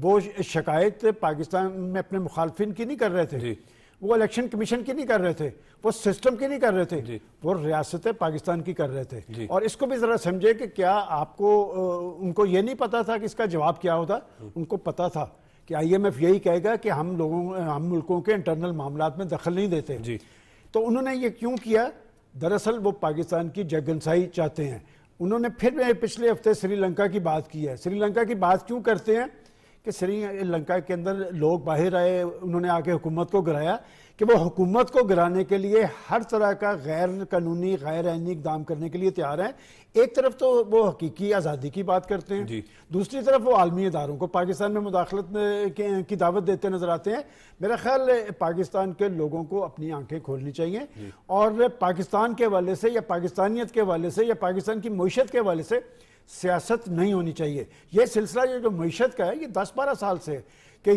وہ شکایت پاکستان میں اپنے مخالفین کی نہیں کر رہے تھے, وہ الیکشن کمیشن کی نہیں کر رہے تھے, وہ سسٹم کی نہیں کر رہے تھے, وہ ریاست پاکستان کی کر رہے تھے. اور اس کو بھی ذرا سمجھے کہ کیا آپ کو ان کو یہ نہیں پتا تھا کہ اس کا جواب کیا ہوتا؟ ان کو پتا تھا کہ آئی ایم ایف یہی کہے گا کہ ہم ملکوں کے انٹرنل معاملات میں دخل نہیں دیتے. تو انہوں نے یہ کیوں کیا؟ دراصل وہ پاکستان کی جگنسائی چاہتے ہیں. انہوں نے پھر پچھلے ہفتے سری لنکا کی بات کی ہے. سری لنکا کی بات کیوں کرتے ہیں کہ سری لنکا کے اندر لوگ باہر آئے, انہوں نے آ کے حکومت کو گرایا کہ وہ حکومت کو گرانے کے لیے ہر طرح کا غیر قانونی غیر آئینی اقدام کرنے کے لیے تیار ہیں. ایک طرف تو وہ حقیقی آزادی کی بات کرتے ہیں, دوسری طرف وہ عالمی اداروں کو پاکستان میں مداخلت کی دعوت دیتے نظر آتے ہیں. میرا خیال پاکستان کے لوگوں کو اپنی آنکھیں کھولنی چاہیے اور پاکستان کے حوالے سے یا پاکستانیت کے حوالے سے یا پاکستان کی معیشت کے حوالے سے سیاست نہیں ہونی چاہیے. یہ سلسلہ جو معیشت کا ہے یہ 10-12 سال سے کہ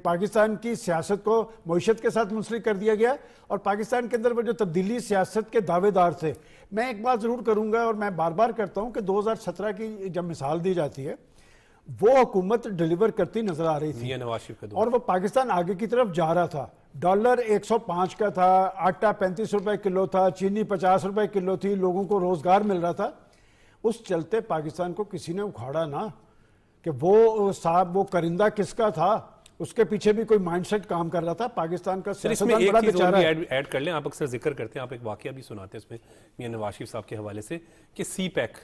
پاکستان کی سیاست کو معیشت کے ساتھ منسلک کر دیا گیا اور پاکستان کے اندر وہ جو تبدیلی سیاست کے دعوے دار تھے. میں ایک بات ضرور کروں گا اور میں بار بار کرتا ہوں کہ 2017 کی جب مثال دی جاتی ہے وہ حکومت ڈیلیور کرتی نظر آ رہی تھی اور وہ پاکستان آگے کی طرف جا رہا تھا. ڈالر 105 کا تھا, آٹا 35 روپے کلو تھا, چینی 50 روپے کلو تھی, لوگوں کو روزگار مل رہا تھا. اس چلتے پاکستان کو کسی نے اکھاڑا نہ کہ وہ صاحب وہ کرندہ کس کا تھا, اس کے پیچھے بھی کوئی مائنڈ سیٹ کام کر رہا تھا. پاکستان کا سیاستدان بڑا بیچارہ ہے. ایڈ کر لیں, آپ اکثر ذکر کرتے ہیں, آپ ایک واقعہ بھی سناتے ہیں اس میں میاں نواز شریف صاحب کے حوالے سے کہ سی پیک.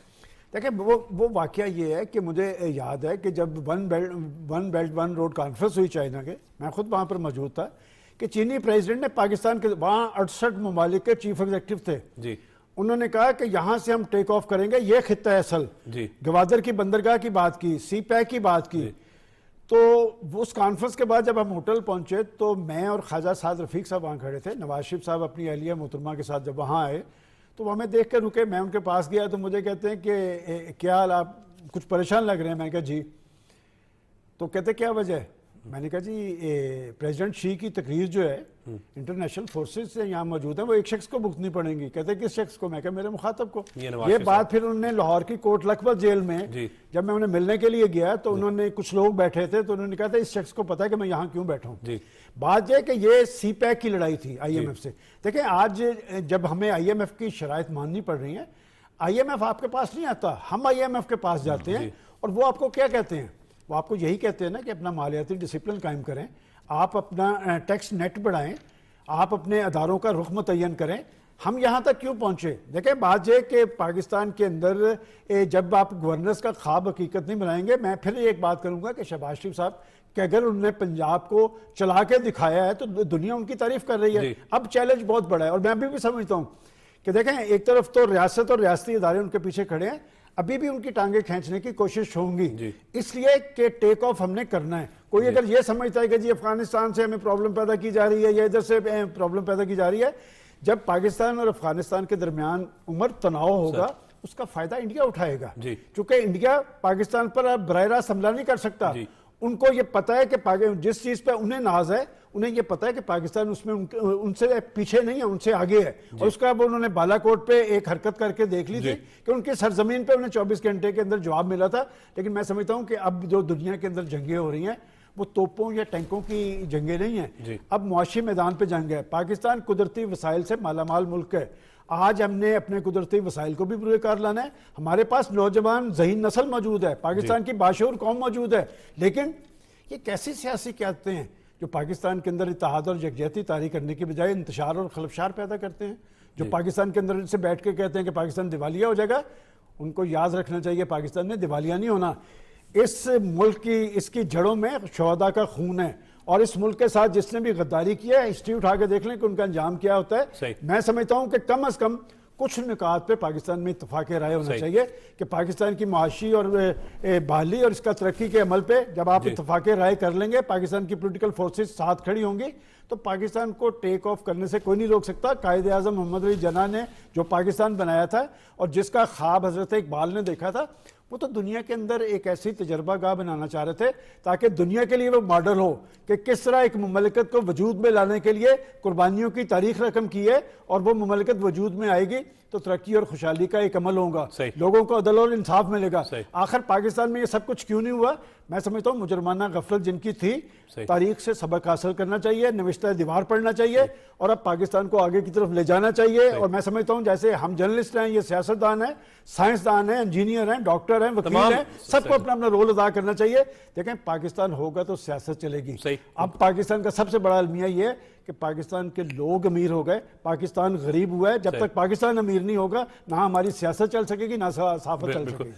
دیکھیں وہ واقعہ یہ ہے کہ مجھے یاد ہے کہ جب one belt one road conference ہوئی چائنا کے, میں خود وہاں پر موجود تھا, کہ چینی پریزیڈنٹ نے پاکستان کے وہاں 68 ممالک کے چیف ایگزیکٹو تھے, انہوں نے کہا کہ یہاں سے ہم ٹیک آف کریں گے, یہ خطہ ہے اصل. گوادر کی بندرگاہ کی بات کی, سی پیک کی بات کی. تو اس کانفرنس کے بعد جب ہم ہوٹل پہنچے تو میں اور خواجہ سعد رفیق صاحب وہاں کھڑے تھے. نواز شریف صاحب اپنی اہلیہ محترمہ کے ساتھ جب وہاں آئے تو وہ ہمیں دیکھ کے رکے. میں ان کے پاس گیا تو مجھے کہتے ہیں کہ کیا حال, آپ کچھ پریشان لگ رہے ہیں؟ میں نے کہا جی. تو کہتے کیا وجہ ہے؟ میں نے کہا جی پریزیڈنٹ شی کی تقریر جو ہے انٹرنیشنل فورسز سے یہاں موجود ہیں, وہ ایک شخص کو بھگتنی پڑیں گی. کہتے کس شخص کو؟ میں کہا میرے مخاطب کو. یہ بات پھر انہوں نے لاہور کی کوٹ لکھپت جیل میں جب میں انہیں ملنے کے لیے گیا تو انہوں نے کچھ لوگ بیٹھے تھے تو انہوں نے کہا تھا اس شخص کو پتا ہے کہ میں یہاں کیوں بیٹھا ہوں. بات یہ کہ یہ سی پیک کی لڑائی تھی آئی ایم ایف سے. دیکھیں آج جب ہمیں آئی ایم ایف کی شرائط ماننی پڑ رہی ہیں, آئی ایم ایف آپ کے پاس نہیں آتا, ہم آئی ایم ایف کے پاس جاتے ہیں اور وہ آپ کو کیا کہتے ہیں؟ وہ آپ کو یہی کہتے ہیں نا کہ اپنا مالیاتی ڈسپلن قائم کریں, آپ اپنا ٹیکس نیٹ بڑھائیں, آپ اپنے اداروں کا رخ متعین کریں. ہم یہاں تک کیوں پہنچے؟ دیکھیں بات یہ کہ پاکستان کے اندر جب آپ گورننس کا خواب حقیقت نہیں بنائیں گے. میں پھر ایک بات کروں گا کہ شہباز شریف صاحب کہ اگر انہوں نے پنجاب کو چلا کے دکھایا ہے تو دنیا ان کی تعریف کر رہی ہے. اب چیلنج بہت بڑا ہے اور میں ابھی بھی سمجھتا ہوں کہ دیکھیں ایک طرف تو ریاست اور ریاستی ادارے ان کے پیچھے کھڑے ہیں, ابھی بھی ان کی ٹانگیں کھینچنے کی کوشش ہوں گی, اس لیے کہ ٹیک آف ہم نے کرنا ہے. کوئی اگر یہ سمجھتا ہے کہ جی افغانستان سے ہمیں پرابلم پیدا کی جا رہی ہے یا ادھر سے پرابلم پیدا کی جا رہی ہے, جب پاکستان اور افغانستان کے درمیان عمر تناؤ ہوگا اس کا فائدہ انڈیا اٹھائے گا, چونکہ انڈیا پاکستان پر براہ راست حملہ نہیں کر سکتا. ان کو یہ پتا ہے کہ جس چیز پہ انہیں ناز ہے, انہیں یہ پتا ہے کہ پاکستان اس میں ان سے پیچھے نہیں ہے, ان سے آگے ہے. اور اس کا اب انہوں نے بالا کوٹ پہ ایک حرکت کر کے دیکھ لی تھی کہ ان کی سرزمین پہ انہیں 24 گھنٹے کے اندر جواب ملا تھا. لیکن میں سمجھتا ہوں کہ اب جو دنیا کے اندر جنگیں ہو رہی ہیں وہ توپوں یا ٹینکوں کی جنگیں نہیں ہیں, اب معاشی میدان پہ جنگ ہے. پاکستان قدرتی وسائل سے مالا مال ملک ہے. آج ہم نے اپنے قدرتی وسائل کو بھی بروئے کار لانا ہے. ہمارے پاس نوجوان ذہین نسل موجود ہے, پاکستان کی باشعور قوم موجود ہے, لیکن یہ کیسی سیاسی قیادتیں ہیں جو پاکستان کے اندر اتحاد اور یکجہتی طاری کرنے کی بجائے انتشار اور خلفشار پیدا کرتے ہیں, جو پاکستان کے اندر سے بیٹھ کے کہتے ہیں کہ پاکستان دیوالیہ ہو جائے گا. ان کو یاد رکھنا چاہیے پاکستان نے دیوالیہ نہیں ہونا. اس ملک کی اس کی جڑوں میں شہداء کا خون ہے, اور اس ملک کے ساتھ جس نے بھی غداری کیا ہے ہسٹری اٹھا کے دیکھ لیں کہ ان کا انجام کیا ہوتا ہے. میں سمجھتا ہوں کہ کم از کم کچھ نکات پہ پاکستان میں اتفاق رائے ہونا چاہیے کہ پاکستان کی معاشی اور بحالی اور اس کا ترقی کے عمل پہ جب آپ اتفاق رائے کر لیں گے, پاکستان کی پولیٹیکل فورسز ساتھ کھڑی ہوں گی, تو پاکستان کو ٹیک آف کرنے سے کوئی نہیں روک سکتا. قائد اعظم محمد علی جناح نے جو پاکستان بنایا تھا اور جس کا خواب حضرت اقبال نے دیکھا تھا, وہ تو دنیا کے اندر ایک ایسی تجربہ گاہ بنانا چاہ رہے تھے تاکہ دنیا کے لیے وہ ماڈل ہو کہ کس طرح ایک مملکت کو وجود میں لانے کے لیے قربانیوں کی تاریخ رقم کی ہے, اور وہ مملکت وجود میں آئے گی تو ترقی اور خوشحالی کا ایک عمل ہوگا, لوگوں کو عدل اور انصاف ملے گا. آخر پاکستان میں یہ سب کچھ کیوں نہیں ہوا؟ میں سمجھتا ہوں مجرمانہ غفلت جن کی تھی, تاریخ سے سبق حاصل کرنا چاہیے, نوشتہ دیوار پڑھنا چاہیے, اور اب پاکستان کو آگے کی طرف لے جانا چاہیے. اور میں سمجھتا ہوں جیسے ہم جرنلسٹ ہیں, یہ سیاستدان ہیں, سائنسدان ہیں, انجینئر ہیں, ڈاکٹر ہیں, وکیل ہیں, سب کو اپنا اپنا رول ادا کرنا چاہیے. دیکھیں پاکستان ہوگا تو سیاست چلے گی. اب پاکستان کا سب سے بڑا المیہ یہ ہے کہ پاکستان کے لوگ امیر ہو گئے, پاکستان غریب ہوا ہے. جب تک پاکستان امیر نہیں ہوگا نہ ہماری سیاست چل سکے گی نہ صحافت چل سکے گی.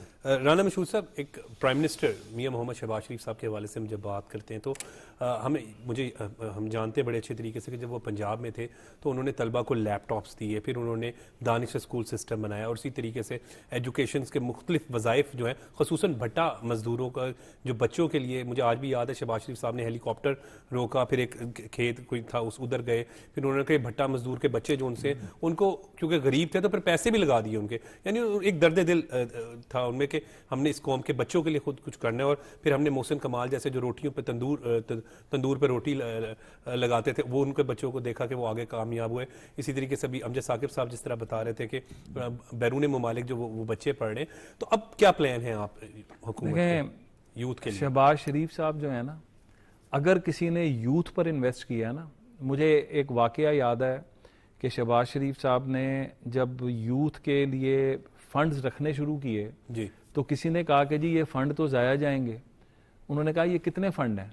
رانا مشہود صاحب, ایک پرائم منسٹر میاں محمد شہباز شریف صاحب کے حوالے سے ہم جب بات کرتے ہیں تو ہم جانتے ہیں بڑے اچھے طریقے سے کہ جب وہ پنجاب میں تھے تو انہوں نے طلبہ کو لیپ ٹاپس دیے, پھر انہوں نے دانش اسکول سسٹم بنایا, اور اسی طریقے سے ایجوکیشنز کے مختلف وظائف جو ہیں, خصوصاً بھٹا مزدوروں کا جو بچوں کے لیے, مجھے آج بھی یاد ہے شہباز شریف صاحب نے ہیلی کاپٹر روکا, پھر ایک کھیت کوئی تھا ادھر گئے, پھر انہوں نے کہا بھٹا مزدور کے بچے جو ان کو کیونکہ غریب تھے تو پھر پیسے بھی لگا دیے ان کے, یعنی ایک درد دل تھا ان میں کہ ہم نے اس قوم کے بچوں کے لیے خود کچھ کرنا ہے. اور پھر ہم نے محسن کمال جیسے جو روٹیوں پہ تندور پہ روٹی لگاتے تھے, وہ ان کے بچوں کو دیکھا کہ وہ آگے کامیاب ہوئے. اسی طریقے سے بھی امجد ثاقب صاحب جس طرح بتا رہے تھے کہ بیرون ممالک جو وہ بچے پڑھ رہے ہیں, تو اب کیا پلان ہے آپ حکومت کے یوتھ کے لیے؟ شہباز شریف صاحب جو ہے نا, اگر کسی نے یوتھ پر انویسٹ کیا نا, مجھے ایک واقعہ یاد ہے کہ شہباز شریف صاحب نے جب یوتھ کے لیے فنڈز رکھنے شروع کیے تو کسی نے کہا کہ جی یہ فنڈ تو ضائع جائیں گے. انہوں نے کہا یہ کتنے فنڈ ہیں؟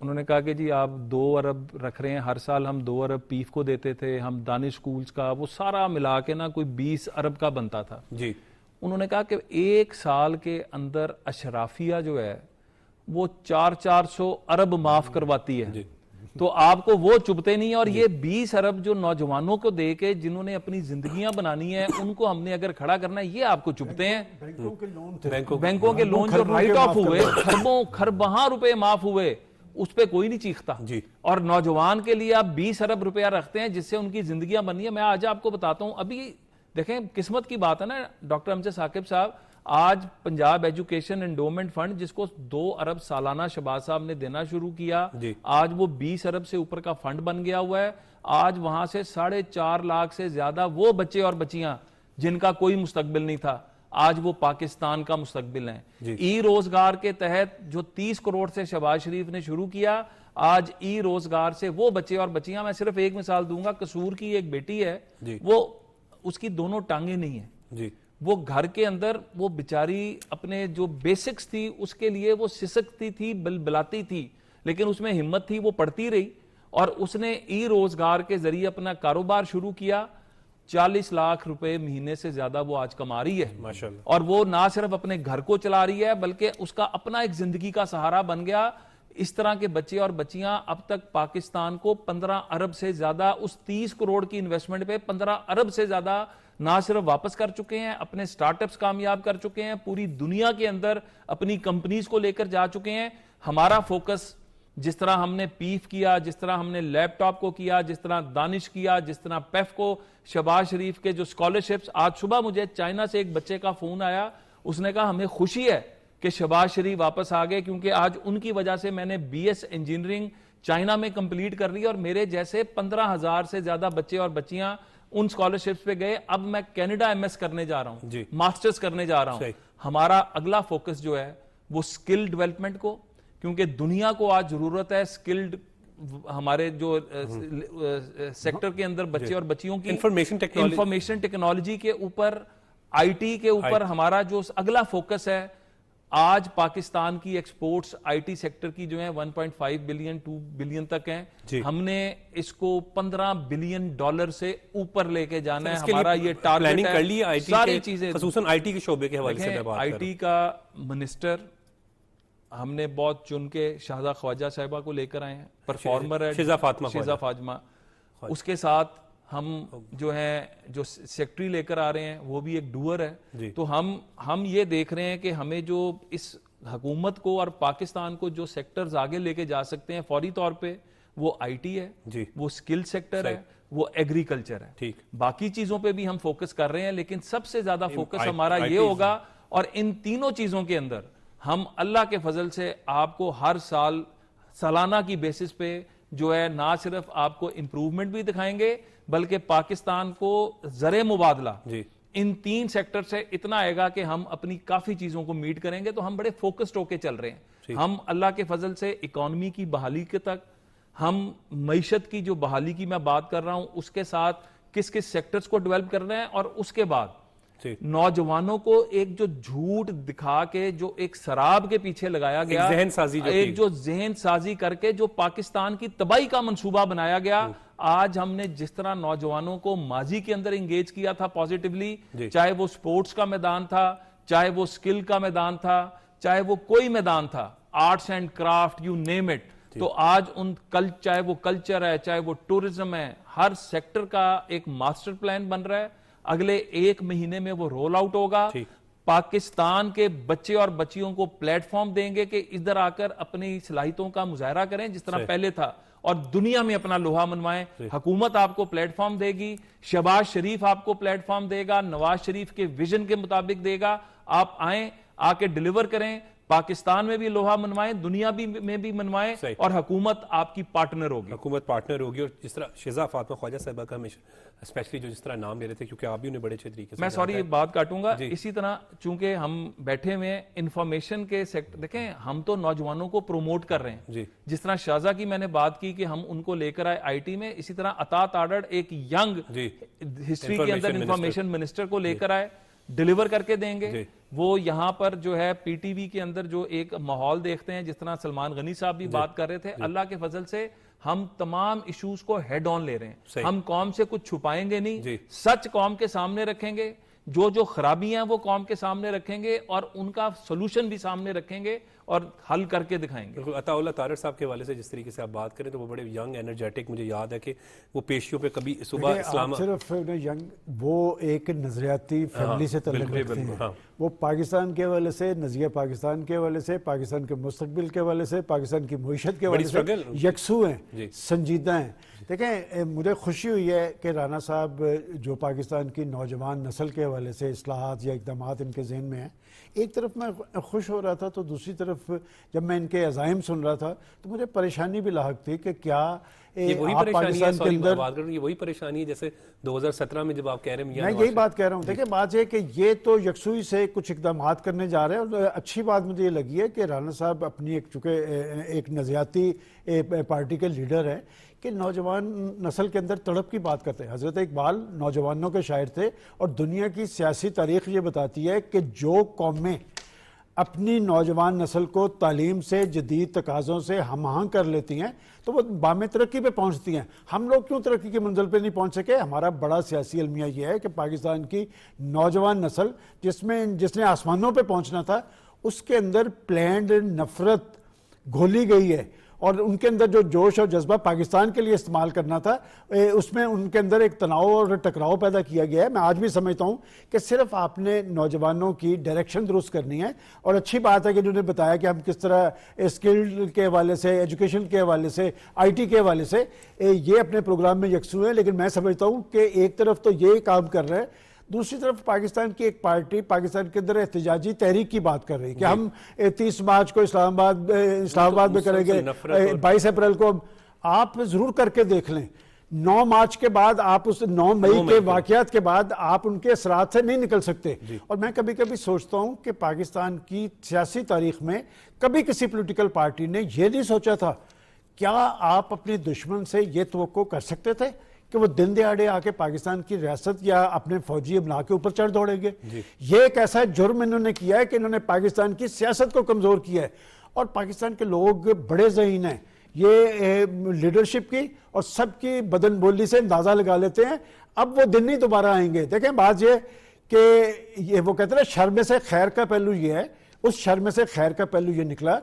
انہوں نے کہا کہ جی آپ 2 ارب رکھ رہے ہیں, ہر سال ہم 2 ارب پیف کو دیتے تھے, ہم دانش سکولز کا وہ سارا ملا کے نا کوئی 20 ارب کا بنتا تھا. انہوں نے کہا کہ 1 سال کے اندر اشرافیہ جو ہے وہ 400 ارب معاف کرواتی ہے, تو آپ کو وہ چبھتے نہیں ہیں. اور یہ 20 ارب جو نوجوانوں کو دے کے جنہوں نے اپنی زندگیاں بنانی ہیں, ان کو ہم نے اگر کھڑا کرنا ہے, یہ آپ کو چبھتے ہیں. بینکوں کے لون جو رائٹ آف ہوئے, خربہاں روپے معاف ہوئے, اس پہ کوئی نہیں چیختا. اور نوجوان کے لیے آپ 20 ارب روپیہ رکھتے ہیں جس سے ان کی زندگیاں بنی ہیں. میں آج آپ کو بتاتا ہوں, ابھی دیکھیں قسمت کی بات ہے نا ڈاکٹر امجد ثاقب صاحب, آج پنجاب ایجوکیشن انڈومنٹ فنڈ جس کو 2 ارب سالانہ شہباز صاحب نے دینا شروع کیا, آج وہ 20 ارب سے اوپر کا فنڈ بن گیا ہوا ہے. آج وہاں سے 4.5 لاکھ سے زیادہ وہ بچے اور بچیاں جن کا کوئی مستقبل نہیں تھا, آج وہ پاکستان کا مستقبل ہیں. ای روزگار کے تحت جو 30 کروڑ سے شہباز شریف نے شروع کیا, آج ای روزگار سے وہ بچے اور بچیاں, میں صرف ایک مثال دوں گا, قصور کی ایک بیٹی ہے, وہ اس کی دونوں ٹانگیں نہیں ہیں, وہ گھر کے اندر وہ بیچاری اپنے جو بیسکس تھی اس کے لیے وہ سسکتی تھی, بلبلاتی تھی, لیکن اس میں ہمت تھی, وہ پڑھتی رہی, اور اس نے ای روزگار کے ذریعے اپنا کاروبار شروع کیا. 40 لاکھ روپے مہینے سے زیادہ وہ آج کما رہی ہے, اور وہ نہ صرف اپنے گھر کو چلا رہی ہے بلکہ اس کا اپنا ایک زندگی کا سہارا بن گیا. اس طرح کے بچے اور بچیاں اب تک پاکستان کو 15 ارب سے زیادہ, اس 30 کروڑ کی انویسٹمنٹ پہ 15 ارب سے زیادہ نہ صرف واپس کر چکے ہیں, اپنے سٹارٹ اپس کامیاب کر چکے ہیں, پوری دنیا کے اندر اپنی کمپنیز کو لے کر جا چکے ہیں. ہمارا فوکس جس طرح ہم نے پیف کیا, جس طرح ہم نے لیپ ٹاپ کو کیا, جس طرح دانش کیا, جس طرح پیف کو, شہباز شریف کے جو اسکالرشپس, آج صبح مجھے چائنا سے ایک بچے کا فون آیا, اس نے کہا ہمیں خوشی ہے کہ شہباز شریف واپس آ گئے کیونکہ آج ان کی وجہ سے میں نے BS انجینئرنگ چائنا میں کمپلیٹ کر لی, اور میرے جیسے 15,000 سے زیادہ بچے اور بچیاں ان اسکالرشپس پہ گئے. اب میں کینیڈا MS کرنے جا رہا ہوں, ماسٹرز کرنے جا رہا ہوں. ہمارا اگلا فوکس جو ہے وہ سکل ڈیولپمنٹ کو, کیونکہ دنیا کو آج ضرورت ہے سکلڈ, ہمارے جو سیکٹر کے اندر بچے اور بچیوں کی انفارمیشن ٹیکنالوجی کے اوپر, IT کے اوپر ہمارا جو اگلا فوکس ہے. آج پاکستان کی ایکسپورٹس IT سیکٹر کی جو ہیں 1.5 بلین 2 بلین تک ہیں, ہم نے اس کو $15 بلین سے اوپر لے کے جانا ہے. ہمارا یہ ٹارگٹ ہے. ساری چیزیں خصوصاً IT کے شعبے کے حوالے سے میں بات IT کا منسٹر ہم نے بہت چن کے شہزاد خواجہ صاحبہ کو لے کر آئے ہیں, پرفارمر ہے شیزا فاطمہ. اس کے ساتھ ہم جو ہیں جو سیکٹری لے کر آ رہے ہیں وہ بھی ایک ڈوئر ہے. تو ہم یہ دیکھ رہے ہیں کہ ہمیں جو اس حکومت کو اور پاکستان کو جو سیکٹرز آگے لے کے جا سکتے ہیں فوری طور پہ, وہ IT ہے, وہ سکل سیکٹر ہے, وہ ایگریکلچر ہے. باقی چیزوں پہ بھی ہم فوکس کر رہے ہیں, لیکن سب سے زیادہ فوکس ہمارا یہ ہوگا. اور ان تینوں چیزوں کے اندر ہم اللہ کے فضل سے آپ کو ہر سال سالانہ کی بیسس پہ جو ہے نہ صرف آپ کو امپروومنٹ بھی دکھائیں گے, بلکہ پاکستان کو زر مبادلہ ان 3 سیکٹر سے اتنا آئے گا کہ ہم اپنی کافی چیزوں کو میٹ کریں گے. تو ہم بڑے فوکسڈ ہو کے چل رہے ہیں. ہم اللہ کے فضل سے اکانومی کی بحالی کے تک, ہم معیشت کی جو بحالی کی میں بات کر رہا ہوں اس کے ساتھ کس کس سیکٹرز کو ڈیولپ کرنا ہے, اور اس کے بعد نوجوانوں کو ایک جو جھوٹ دکھا کے جو ایک سراب کے پیچھے لگایا گیا, ایک جو ذہن سازی کر کے جو پاکستان کی تباہی کا منصوبہ بنایا گیا, آج ہم نے جس طرح نوجوانوں کو ماضی کے اندر انگیج کیا تھا پازیٹیولی, چاہے وہ سپورٹس کا میدان تھا, چاہے وہ سکل کا میدان تھا, چاہے وہ کوئی میدان تھا, arts and craft, you name it. تو آج چاہے وہ کلچر ہے, چاہے وہ ٹورزم ہے, ہر سیکٹر کا ایک ماسٹر پلان بن رہا ہے. اگلے 1 مہینے میں وہ رول آؤٹ ہوگا. پاکستان کے بچے اور بچیوں کو پلیٹ فارم دیں گے کہ ادھر آ کر اپنی صلاحیتوں کا مظاہرہ کریں جس طرح پہلے تھا, اور دنیا میں اپنا لوہا منوائیں. حکومت آپ کو پلیٹ فارم دے گی, شہباز شریف آپ کو پلیٹ فارم دے گا, نواز شریف کے ویژن کے مطابق دے گا. آپ آئیں, آ کے ڈیلیور کریں, پاکستان میں بھی لوہا منوائیں, دنیا میں بھی منوائیں, اور حکومت آپ کی پارٹنر ہوگی. حکومت پارٹنر ہوگی. اور جس طرح شیزا فاطمہ خواجہ صاحبہ کا ہمیشہ اسپیشلی جو جس طرح نام لے رہے تھے, کیونکہ آپ بھی انہیں بڑے اچھے طریقے سے, میں سوری بات کاٹوں گا, اسی طرح چونکہ ہم بیٹھے ہوئے انفارمیشن کے سیکٹر, دیکھیں ہم تو نوجوانوں کو پروموٹ کر رہے ہیں. جس طرح شازا کی میں نے بات کی کہ ہم ان کو لے کر آئے IT میں, اسی طرح عطا تاڑڑ ایک ینگ ہسٹری کے اندر انفارمیشن منسٹر کو لے کر آئے, ڈیلیور کر کے دیں گے. وہ یہاں پر جو ہے PTV کے اندر جو ایک ماحول دیکھتے ہیں, جس طرح سلمان غنی صاحب بھی بات کر رہے تھے, اللہ کے فضل سے ہم تمام ایشوز کو ہیڈ آن لے رہے ہیں. ہم قوم سے کچھ چھپائیں گے نہیں, سچ قوم کے سامنے رکھیں گے, جو خرابیاں ہیں وہ قوم کے سامنے رکھیں گے, اور ان کا سولوشن بھی سامنے رکھیں گے اور حل کر کے دکھائیں گے. بالکل. عطا اللہ تارڑ صاحب کے حوالے سے جس طریقے سے آپ بات کریں تو وہ بڑے ینگ انرجیٹک, مجھے یاد ہے کہ وہ پیشیوں پہ کبھی صبح اسلام صرف ینگ, وہ ایک نظریاتی فیملی سے تعلق رکھتے ہیں. وہ پاکستان کے حوالے سے, نظریہ پاکستان کے حوالے سے, پاکستان کے مستقبل کے حوالے سے, پاکستان کی معیشت کے حوالے سے یکسو ہیں, سنجیدہ ہیں. دیکھیں مجھے خوشی ہوئی ہے کہ رانا صاحب جو پاکستان کی نوجوان نسل کے حوالے سے اصلاحات یا اقدامات ان کے ذہن میں ہیں, ایک طرف میں خوش ہو رہا تھا تو دوسری طرف جب میں ان کے عزائم سن رہا تھا تو مجھے پریشانی بھی لاحق تھی کہ کیا پاکستان کے اندر, یہ وہی پریشانی ہے جیسے 2017 میں جب آپ کہہ رہے ہیں. میں یہی بات کہہ رہا ہوں. دیکھیں بات یہ کہ یہ تو یکسوئی سے کچھ اقدامات کرنے جا رہے ہیں, اور اچھی بات مجھے یہ لگی ہے کہ رانا صاحب اپنی چونکہ ایک نظریاتی پارٹی کے لیڈر ہیں کہ نوجوان نسل کے اندر تڑپ کی بات کرتے ہیں. حضرت اقبال نوجوانوں کے شاعر تھے, اور دنیا کی سیاسی تاریخ یہ بتاتی ہے کہ جو قومیں اپنی نوجوان نسل کو تعلیم سے, جدید تقاضوں سے ہم آہنگ کر لیتی ہیں تو وہ بام ترقی پہ پہنچتی ہیں. ہم لوگ کیوں ترقی کی منزل پہ نہیں پہنچ سکے؟ ہمارا بڑا سیاسی المیہ یہ ہے کہ پاکستان کی نوجوان نسل جس نے آسمانوں پہ پہنچنا تھا, اس کے اندر پلینڈ نفرت, گھولی گئی ہے اور ان کے اندر جو جوش اور جذبہ پاکستان کے لیے استعمال کرنا تھا اس میں ان کے اندر ایک تناؤ اور ٹکراؤ پیدا کیا گیا ہے. میں آج بھی سمجھتا ہوں کہ صرف آپ نے نوجوانوں کی ڈائریکشن درست کرنی ہے, اور اچھی بات ہے کہ انہوں نے بتایا کہ ہم کس طرح اسکل کے حوالے سے, ایجوکیشن کے حوالے سے, آئی ٹی کے حوالے سے یہ اپنے پروگرام میں یکسو ہیں. لیکن میں سمجھتا ہوں کہ ایک طرف تو یہ کام کر رہے ہیں, دوسری طرف پاکستان کی ایک پارٹی پاکستان کے اندر احتجاجی تحریک کی بات کر رہی کہ ہم 30 مارچ کو اسلام آباد میں کریں گے, 22 اپریل کو. آپ ضرور کر کے دیکھ لیں, 9 مارچ کے بعد آپ اس 9 مئی کے واقعات کے بعد آپ ان کے اثرات سے نہیں نکل سکتے. اور میں کبھی کبھی سوچتا ہوں کہ پاکستان کی سیاسی تاریخ میں کبھی کسی پولیٹیکل پارٹی نے یہ نہیں سوچا تھا, کیا آپ اپنے دشمن سے یہ توقع کر سکتے تھے کہ وہ دن دیہڑے آ کے پاکستان کی ریاست یا اپنے فوجی املاک کے اوپر چڑھ دوڑیں گے؟ یہ ایک ایسا جرم انہوں نے کیا ہے کہ انہوں نے پاکستان کی سیاست کو کمزور کیا ہے. اور پاکستان کے لوگ بڑے ذہین ہیں, یہ لیڈرشپ کی اور سب کی بدن بولی سے اندازہ لگا لیتے ہیں. اب وہ دن نہیں دوبارہ آئیں گے. دیکھیں بات یہ کہ یہ وہ کہتے ہیں شر میں سے خیر کا پہلو یہ ہے, اس شر میں سے خیر کا پہلو یہ نکلا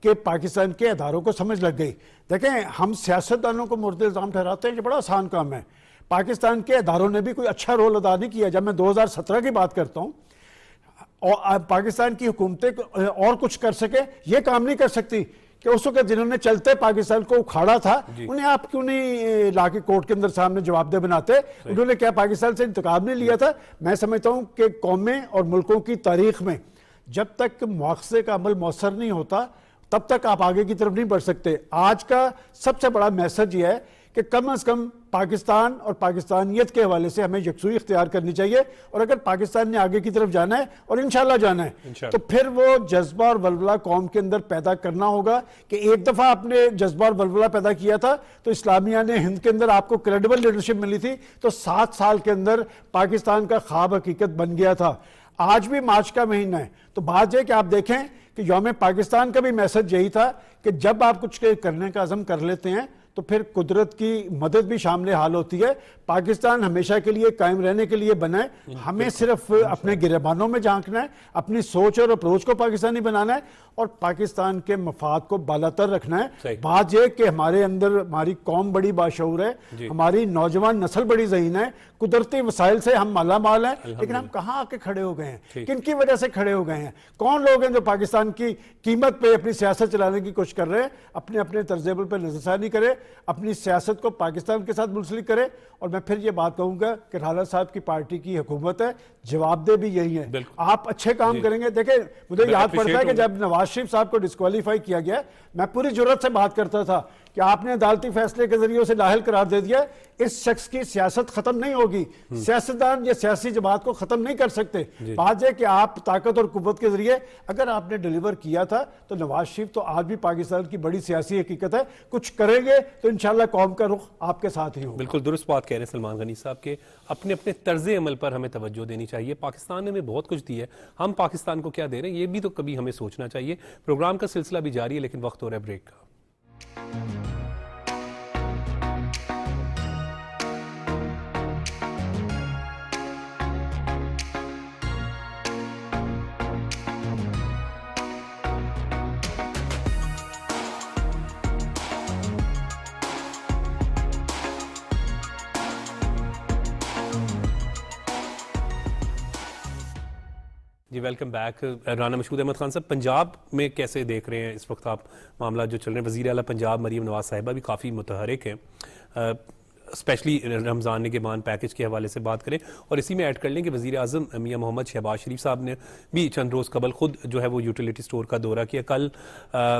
کہ پاکستان کے اداروں کو سمجھ لگ گئی. دیکھیں ہم سیاستدانوں کو مورد الزام ٹھہراتے ہیں, یہ بڑا آسان کام ہے. پاکستان کے اداروں نے بھی کوئی اچھا رول ادا نہیں کیا. جب میں 2017 کی بات کرتا ہوں, اور پاکستان کی حکومتیں اور کچھ کر سکے, یہ کام نہیں کر سکتی کہ اس وقت جنہوں نے چلتے پاکستان کو اکھاڑا تھا انہیں آپ کیوں نہیں لا کے کورٹ کے اندر سامنے جواب دہ بناتے؟ انہوں نے کیا پاکستان سے انتقام نہیں لیا تھا؟ میں سمجھتا ہوں کہ قومیں اور ملکوں کی تاریخ میں جب تک مواخذے کا عمل مؤثر نہیں ہوتا تب تک آپ آگے کی طرف نہیں بڑھ سکتے. آج کا سب سے بڑا میسج یہ ہے کہ کم از کم پاکستان اور پاکستانیت کے حوالے سے ہمیں یکسوئی اختیار کرنی چاہیے, اور اگر پاکستان نے آگے کی طرف جانا ہے اور انشاءاللہ جانا ہے تو پھر وہ جذبہ اور ولولہ قوم کے اندر پیدا کرنا ہوگا. کہ ایک دفعہ آپ نے جذبہ اور ولولہ پیدا کیا تھا تو اسلامیہ نے ہند کے اندر آپ کو کریڈیبل لیڈرشپ ملی تھی, تو 7 سال کے اندر پاکستان کا خواب حقیقت بن گیا تھا. آج بھی مارچ کا مہینہ ہے, تو بات یہ کہ آپ دیکھیں کہ یوم پاکستان کا بھی میسج یہی تھا کہ جب آپ کچھ کرنے کا عزم کر لیتے ہیں تو پھر قدرت کی مدد بھی شامل حال ہوتی ہے. پاکستان ہمیشہ کے لیے قائم رہنے کے لیے بنا ہے, ہمیں صرف اپنے گریبانوں میں جھانکنا ہے, اپنی سوچ اور اپروچ کو پاکستانی بنانا ہے اور پاکستان کے مفاد کو بالاتر رکھنا ہے. بات یہ کہ ہمارے اندر ہماری قوم بڑی باشعور ہے, ہماری نوجوان نسل بڑی ذہین ہے, قدرتی وسائل سے ہم مالا مال ہیں, لیکن ہم کہاں آ کے کھڑے ہو گئے ہیں؟ کن کی وجہ سے کھڑے ہو گئے ہیں؟ کون لوگ ہیں جو پاکستان کی قیمت پہ اپنی سیاست چلانے کی کوشش کر رہے ہیں؟ اپنے طرز عمل پہ نظر ثانی کرے, اپنی سیاست کو پاکستان کے ساتھ منسلک کرے. اور میں پھر یہ بات کہوں گا کہ رانا صاحب کی پارٹی کی حکومت ہے, جواب دہ بھی یہی ہے. آپ اچھے کام کریں گے. دیکھیں مجھے یاد پڑتا ہے کہ جب نواز شریف صاحب کو ڈسکوالیفائی کیا گیا, میں پوری جرات سے بات کرتا تھا کہ آپ نے عدالتی فیصلے کے ذریعے اسے لاحل قرار دے دیا, اس شخص کی سیاست ختم نہیں ہوگی. سیاستدان یا سیاسی جماعت کو ختم نہیں کر سکتے. بات ہے کہ آپ طاقت اور قوت کے ذریعے اگر آپ نے ڈیلیور کیا تھا تو نواز شریف تو آج بھی پاکستان کی بڑی سیاسی حقیقت ہے. کچھ کریں گے تو انشاءاللہ قوم کا رخ آپ کے ساتھ ہی ہوگا. بالکل درست بات کہہ رہے ہیں سلمان غنی صاحب کے اپنے طرز عمل پر ہمیں توجہ دینی چاہیے. پاکستان نے ہمیں بہت کچھ دی ہے, ہم پاکستان کو کیا دے رہے ہیں یہ بھی تو کبھی ہمیں سوچنا چاہیے. پروگرام کا سلسلہ بھی جاری ہے لیکن وقت ہو رہا ہے بریک کا. جی ویلکم بیک. رانا مشہود احمد خان صاحب, پنجاب میں کیسے دیکھ رہے ہیں اس وقت آپ معاملات جو چل رہے ہیں؟ وزیر اعلیٰ پنجاب مریم نواز صاحبہ بھی کافی متحرک ہیں, اسپیشلی رمضان نگہبان پیکج کے حوالے سے بات کریں, اور اسی میں ایڈ کر لیں کہ وزیر اعظم میاں محمد شہباز شریف صاحب نے بھی چند روز قبل خود جو ہے وہ یوٹیلیٹی سٹور کا دورہ کیا. کل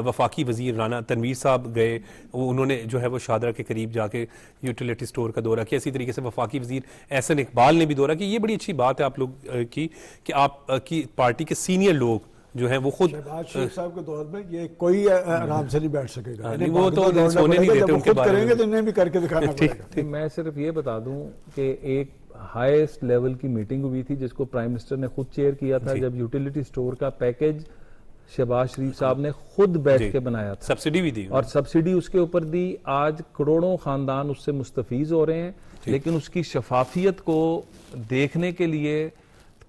وفاقی وزیر رانا تنویر صاحب گئے, انہوں نے جو ہے وہ شادرہ کے قریب جا کے یوٹیلیٹی سٹور کا دورہ کیا. اسی طریقے سے وفاقی وزیر احسن اقبال نے بھی دورہ کیا. یہ بڑی اچھی بات ہے آپ لوگ کی کہ آپ کی پارٹی کے سینئر لوگ جو ہیں وہ خود شہباز شریف صاحب کے دور میں یہ کوئی آرام سے نہیں بیٹھ سکے گا. وہ تو سونے نہیں دیتے ان کے بارے کریں گے تو انہیں بھی کر کے دکھانا پڑے گا. میں صرف یہ بتا دوں کہ ایک ہائیسٹ لیول کی میٹنگ ہوئی تھی جس کو پرائم منسٹر نے خود چیئر کیا تھا, جب یوٹیلیٹی سٹور کا پیکج شہباز شریف صاحب نے خود بیٹھ کے بنایا تھا, سبسڈی بھی دی, اور سبسڈی اس کے اوپر دی. آج کروڑوں خاندان اس سے مستفیض ہو رہے ہیں, لیکن اس کی شفافیت کو دیکھنے کے لیے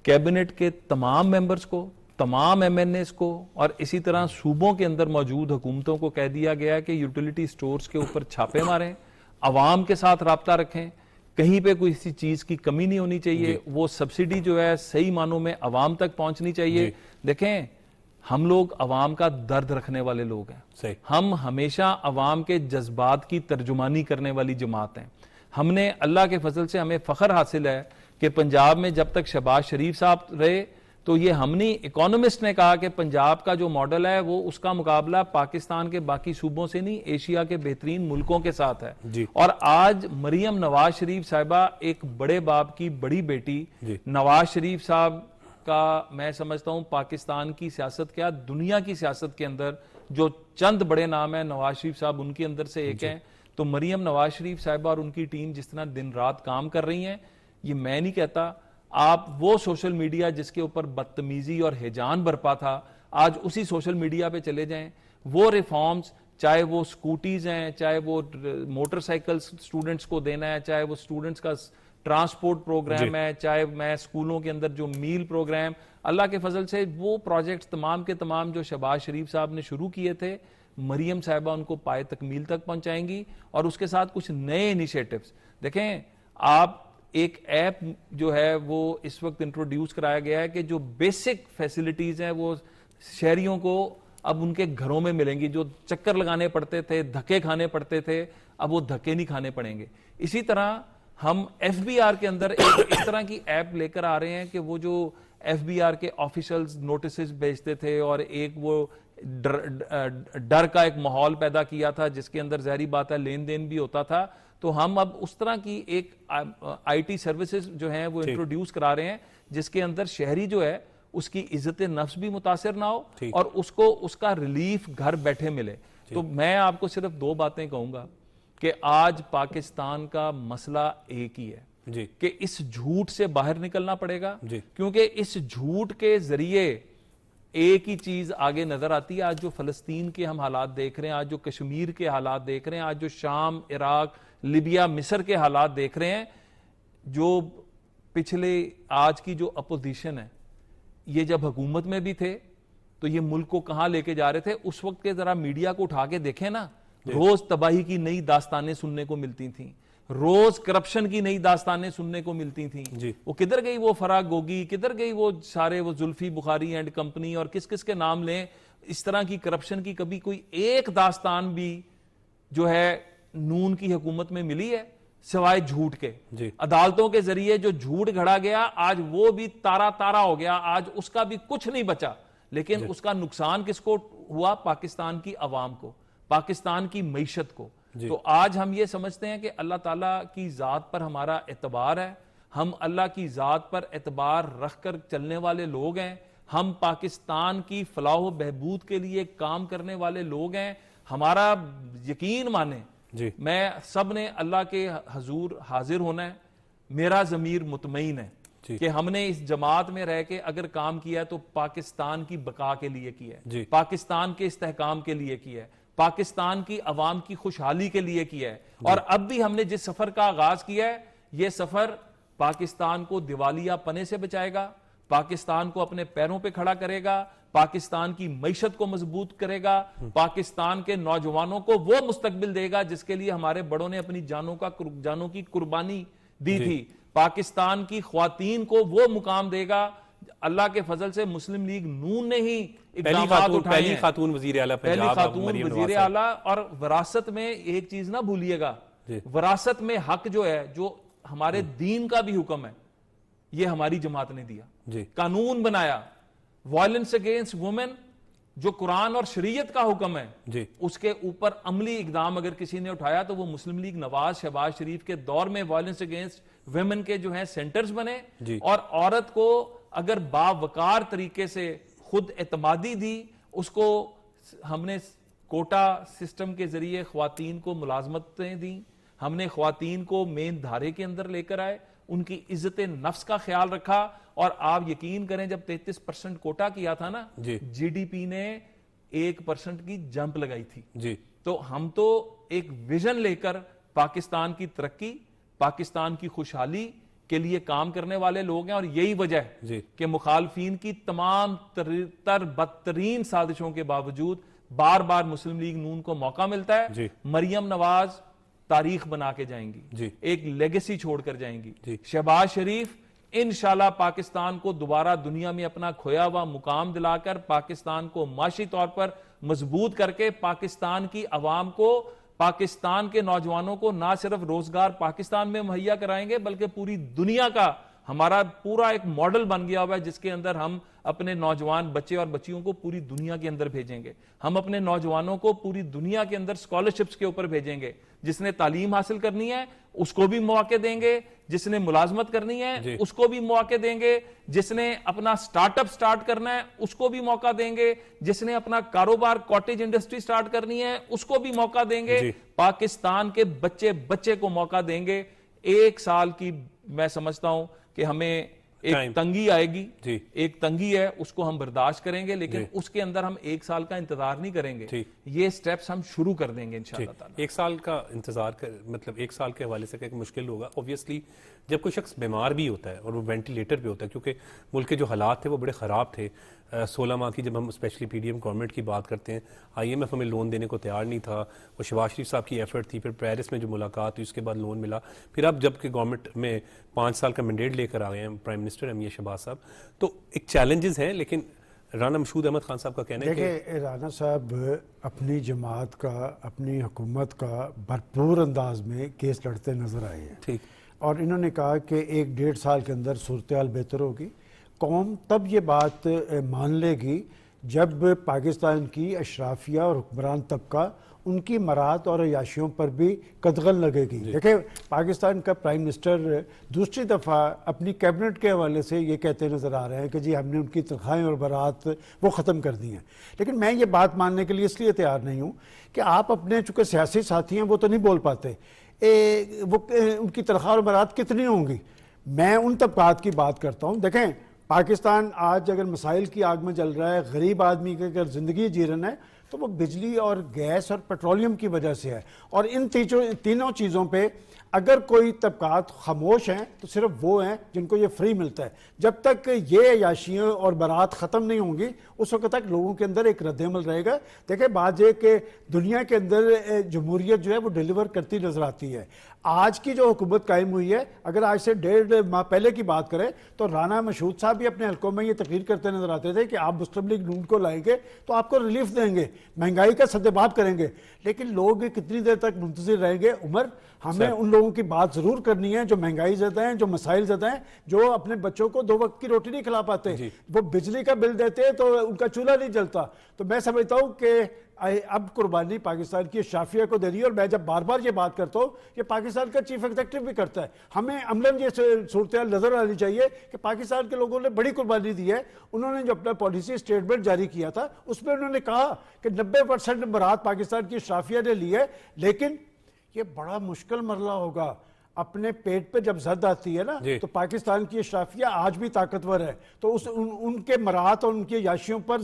کیبنٹ کے تمام ممبرز کو, تمام ایم این ایز کو اور اسی طرح صوبوں کے اندر موجود حکومتوں کو کہہ دیا گیا کہ یوٹیلیٹی سٹورز کے اوپر چھاپے ماریں, عوام کے ساتھ رابطہ رکھیں, کہیں پہ کوئی کسی چیز کی کمی نہیں ہونی چاہیے, وہ سبسڈی جو ہے صحیح معنوں میں عوام تک پہنچنی چاہیے. دیکھیں ہم لوگ عوام کا درد رکھنے والے لوگ ہیں, ہم ہمیشہ عوام کے جذبات کی ترجمانی کرنے والی جماعت ہیں. ہم نے اللہ کے فضل سے ہمیں فخر حاصل ہے کہ پنجاب میں جب تک شہباز شریف صاحب رہے تو یہ ہم نے اکانومسٹ نے کہا کہ پنجاب کا جو ماڈل ہے وہ اس کا مقابلہ پاکستان کے باقی صوبوں سے نہیں, ایشیا کے بہترین ملکوں کے ساتھ ہے. اور آج مریم نواز شریف صاحبہ ایک بڑے باپ کی بڑی بیٹی, نواز شریف صاحب کا میں سمجھتا ہوں پاکستان کی سیاست کیا دنیا کی سیاست کے اندر جو چند بڑے نام ہیں, نواز شریف صاحب ان کے اندر سے ایک ہیں. تو مریم نواز شریف صاحبہ اور ان کی ٹیم جس طرح دن رات کام کر رہی ہیں, یہ میں نہیں کہتا, آپ وہ سوشل میڈیا جس کے اوپر بدتمیزی اور ہیجان برپا تھا, آج اسی سوشل میڈیا پہ چلے جائیں. وہ ریفارمز, چاہے وہ سکوٹیز ہیں, چاہے وہ موٹر سائیکل سٹوڈنٹس کو دینا ہے, چاہے وہ سٹوڈنٹس کا ٹرانسپورٹ پروگرام ہے, چاہے میں اسکولوں کے اندر جو میل پروگرام, اللہ کے فضل سے وہ پروجیکٹس تمام کے تمام جو شہباز شریف صاحب نے شروع کیے تھے, مریم صاحبہ ان کو پائے تکمیل تک پہنچائیں گی. اور اس کے ساتھ کچھ نئے انیشیٹوز. دیکھیں آپ ایک ایپ جو ہے وہ اس وقت انٹروڈیوس کرایا گیا ہے کہ جو بیسک فیسلٹیز ہیں وہ شہریوں کو اب ان کے گھروں میں ملیں گی. جو چکر لگانے پڑتے تھے, دھکے کھانے پڑتے تھے, اب وہ دھکے نہیں کھانے پڑیں گے. اسی طرح ہم ایف بی آر کے اندر ایک اس طرح کی ایپ لے کر آ رہے ہیں کہ وہ جو ایف بی آر کے آفیشلز نوٹسز بھیجتے تھے اور ایک وہ ڈر کا ایک ماحول پیدا کیا تھا جس کے اندر ظاہری بات ہے لین دین بھی ہوتا تھا, تو ہم اب اس طرح کی ایک آئی ٹی سروسز جو ہیں وہ انٹروڈیوس کرا رہے ہیں جس کے اندر شہری جو ہے اس کی عزت نفس بھی متاثر نہ ہو اور اس کو اس کا ریلیف گھر بیٹھے ملے. تو میں آپ کو صرف دو باتیں کہوں گا کہ آج پاکستان کا مسئلہ ایک ہی ہے کہ اس جھوٹ سے باہر نکلنا پڑے گا, کیونکہ اس جھوٹ کے ذریعے ایک ہی چیز آگے نظر آتی ہے. آج جو فلسطین کے ہم حالات دیکھ رہے ہیں, آج جو کشمیر کے حالات دیکھ رہے ہیں, آج جو شام, عراق, لیبیا, مصر کے حالات دیکھ رہے ہیں, جو پچھلے آج کی جو اپوزیشن ہے یہ جب حکومت میں بھی تھے تو یہ ملک کو کہاں لے کے جا رہے تھے. اس وقت کے ذرا میڈیا کو اٹھا کے دیکھیں نا, روز تباہی کی نئی داستانیں سننے کو ملتی تھیں, روز کرپشن کی نئی داستانیں سننے کو ملتی تھیں. وہ کدھر گئی وہ فرا گوگی, کدھر گئی وہ سارے وہ زلفی بخاری اینڈ کمپنی اور کس کس کے نام لیں, اس طرح کی کرپشن کی کبھی کوئی ایک داستان بھی جو ہے نون کی حکومت میں ملی ہے سوائے جھوٹ کے. عدالتوں کے ذریعے جو جھوٹ گھڑا گیا آج وہ بھی تارا تارا ہو گیا, آج اس کا بھی کچھ نہیں بچا. لیکن اس کا نقصان کس کو ہوا؟ پاکستان کی عوام کو, پاکستان کی معیشت کو. تو آج ہم یہ سمجھتے ہیں کہ اللہ تعالیٰ کی ذات پر ہمارا اعتبار ہے, ہم اللہ کی ذات پر اعتبار رکھ کر چلنے والے لوگ ہیں, ہم پاکستان کی فلاح و بہبود کے لیے کام کرنے والے لوگ ہیں. ہمارا یقین مانیں, میں سب نے اللہ کے حضور حاضر ہونا ہے, میرا ضمیر مطمئن ہے کہ ہم نے اس جماعت میں رہ کے اگر کام کیا ہے تو پاکستان کی بقا کے لیے کیا ہے, پاکستان کے استحکام کے لیے کیا ہے, پاکستان کی عوام کی خوشحالی کے لیے کیا ہے. اور اب بھی ہم نے جس سفر کا آغاز کیا ہے یہ سفر پاکستان کو دیوالیہ پنے سے بچائے گا, پاکستان کو اپنے پیروں پہ کھڑا کرے گا, پاکستان کی معیشت کو مضبوط کرے گا, پاکستان کے نوجوانوں کو وہ مستقبل دے گا جس کے لیے ہمارے بڑوں نے اپنی جانوں کی قربانی دی تھی, پاکستان کی خواتین کو وہ مقام دے گا. اللہ کے فضل سے مسلم لیگ نون نے ہی اقدامات اٹھائے ہیں, پہلی خاتون وزیر اعلیٰ پہلی خاتون وزیر اعلیٰ. اور وراثت میں ایک چیز نہ بھولیے گا, وراثت میں حق جو ہے, جو ہمارے دین کا بھی حکم ہے, یہ ہماری جماعت نے دیا. قانون بنایا وائلنس اگینسٹ وومن, جو قرآن اور شریعت کا حکم ہے, اس کے اوپر عملی اقدام اگر کسی نے اٹھایا تو وہ مسلم لیگ نواز شہباز شریف کے دور میں وائلنس اگینسٹ ویمن کے جو ہیں سینٹرز بنے, اور عورت کو اگر باوقار طریقے سے خود اعتمادی دی, اس کو ہم نے کوٹا سسٹم کے ذریعے خواتین کو ملازمتیں دیں, ہم نے خواتین کو مین دھارے کے اندر لے کر آئے, ان کی عزت نفس کا خیال رکھا. اور آپ یقین کریں جب 33% کوٹا کیا تھا نا, جی ڈی پی نے 1% کی جمپ لگائی تھی. تو ہم تو ایک ویژن لے کر پاکستان کی ترقی, پاکستان کی خوشحالی, کے لیے کام کرنے والے لوگ ہیں، اور یہی وجہ ہے کہ مخالفین کی تمام تر بدترین سازشوں کے باوجود بار بار مسلم لیگ نون کو موقع ملتا ہے. مریم نواز تاریخ بنا کے جائیں گی، ایک لیگیسی چھوڑ کر جائیں گی. شہباز شریف انشاءاللہ پاکستان کو دوبارہ دنیا میں اپنا کھویا ہوا مقام دلا کر، پاکستان کو معاشی طور پر مضبوط کر کے، پاکستان کی عوام کو، پاکستان کے نوجوانوں کو نہ صرف روزگار پاکستان میں مہیا کرائیں گے بلکہ پوری دنیا کا ہمارا پورا ایک ماڈل بن گیا ہوا ہے جس کے اندر ہم اپنے نوجوان بچے اور بچیوں کو پوری دنیا کے اندر بھیجیں گے. ہم اپنے نوجوانوں کو پوری دنیا کے اندر سکالرشپس کے اوپر بھیجیں گے. جس نے تعلیم حاصل کرنی ہے اس کو بھی مواقع دیں گے، جس نے ملازمت کرنی ہے اس کو بھی مواقع دیں گے، جس نے اپنا سٹارٹ اپ سٹارٹ کرنا ہے اس کو بھی موقع دیں گے، جس نے اپنا کاروبار کاٹیج انڈسٹری سٹارٹ کرنی ہے اس کو بھی موقع دیں گے. پاکستان کے بچے کو موقع دیں گے. 1 سال کی میں سمجھتا ہوں کہ ہمیں ایک تنگی آئے گی، ایک تنگی ہے، اس کو ہم برداشت کریں گے، لیکن اس کے اندر ہم 1 سال کا انتظار نہیں کریں گے. یہ سٹیپس ہم شروع کر دیں گے انشاءاللہ تعالی. 1 سال کا انتظار مطلب 1 سال کے حوالے سے کہ مشکل ہوگا. اوبویسلی جب کوئی شخص بیمار بھی ہوتا ہے اور وہ وینٹیلیٹر پہ ہوتا ہے، کیونکہ ملک کے جو حالات تھے وہ بڑے خراب تھے. 16 ماہ کی جب ہم especially P D M government کی بات کرتے ہیں، IMF ہمیں لون دینے کو تیار نہیں تھا. وہ شہباز شریف صاحب کی ایفرٹ تھی، پھر پیرس میں جو ملاقات ہوئی اس کے بعد لون ملا. پھر اب جب کہ گورنمنٹ میں 5 سال کا مینڈیٹ لے کر آ گئے ہیں پرائم منسٹر ایم شہباز صاحب، تو ایک چیلنجز ہیں. لیکن رانا مشہود احمد خان صاحب کا کہنا ہے کہ دیکھیں رانا صاحب اپنی جماعت کا، اپنی حکومت کا بھرپور انداز میں کیس لڑتے نظر آئے ہیں، اور انہوں نے کہا کہ 1-1.5 سال کے اندر صورتحال بہتر ہوگی. قوم تب یہ بات مان لے گی جب پاکستان کی اشرافیہ اور حکمران طبقہ ان کی مراد اور عیاشیوں پر بھی قدغن لگے گی. دیکھیں پاکستان کا پرائم منسٹر دوسری دفعہ اپنی کیبنٹ کے حوالے سے یہ کہتے نظر آ رہے ہیں کہ جی ہم نے ان کی تنخواہیں اور برات وہ ختم کر دی ہیں. لیکن میں یہ بات ماننے کے لیے اس لیے تیار نہیں ہوں کہ آپ اپنے چونکہ سیاسی ساتھی ہیں وہ تو نہیں بول پاتے، وہ ان کی تنخواہ اور برات کتنی ہوں گی. میں ان طبقات کی بات کرتا ہوں. دیکھیں پاکستان آج اگر مسائل کی آگ میں جل رہا ہے، غریب آدمی کی اگر زندگی جی رہا ہے تو وہ بجلی اور گیس اور پیٹرولیم کی وجہ سے ہے. اور ان تینوں چیزوں پہ اگر کوئی طبقات خاموش ہیں تو صرف وہ ہیں جن کو یہ فری ملتا ہے. جب تک یہ عیاشیاں اور برات ختم نہیں ہوں گی اس وقت تک لوگوں کے اندر ایک رد عمل رہے گا. دیکھیں بات یہ کہ دنیا کے اندر جمہوریت جو ہے وہ ڈیلیور کرتی نظر آتی ہے. آج کی جو حکومت قائم ہوئی ہے، اگر آج سے 1.5 ماہ پہلے کی بات کریں تو رانا مشہود صاحب بھی اپنے حلقوں میں یہ تقریر کرتے نظر آتے تھے کہ آپ مسلم لیگ نون کو لائیں گے تو آپ کو ریلیف دیں گے، مہنگائی کا سدباب کریں گے. لیکن لوگ کتنی دیر تک منتظر رہیں گے؟ عمر ہمیں ان لوگوں کی بات ضرور کرنی ہے جو مہنگائی زدہ ہیں، جو مسائل زدہ ہیں، جو اپنے بچوں کو 2 وقت کی روٹی نہیں کھلا پاتے. وہ بجلی کا بل دیتے ہیں تو ان کا چولہا نہیں جلتا. تو میں سمجھتا ہوں کہ اب قربانی پاکستان کی اشرافیہ کو دے رہی ہے. اور میں جب بار بار یہ بات کرتا ہوں کہ پاکستان کا چیف ایگزیکٹو بھی کرتا ہے. ہمیں عملاً یہ صورتحال نظر آنی چاہیے کہ پاکستان کے لوگوں نے بڑی قربانی دی ہے. انہوں نے جو اپنا پالیسی سٹیٹمنٹ جاری کیا تھا اس میں انہوں نے کہا کہ 90% برات پاکستان کی اشرافیہ نے لی ہے. لیکن یہ بڑا مشکل مرحلہ ہوگا. اپنے پیٹ پہ جب زد آتی ہے نا تو پاکستان کی اشرافیہ آج بھی طاقتور ہے. تو ان کے مرات اور ان کی عیاشیوں پر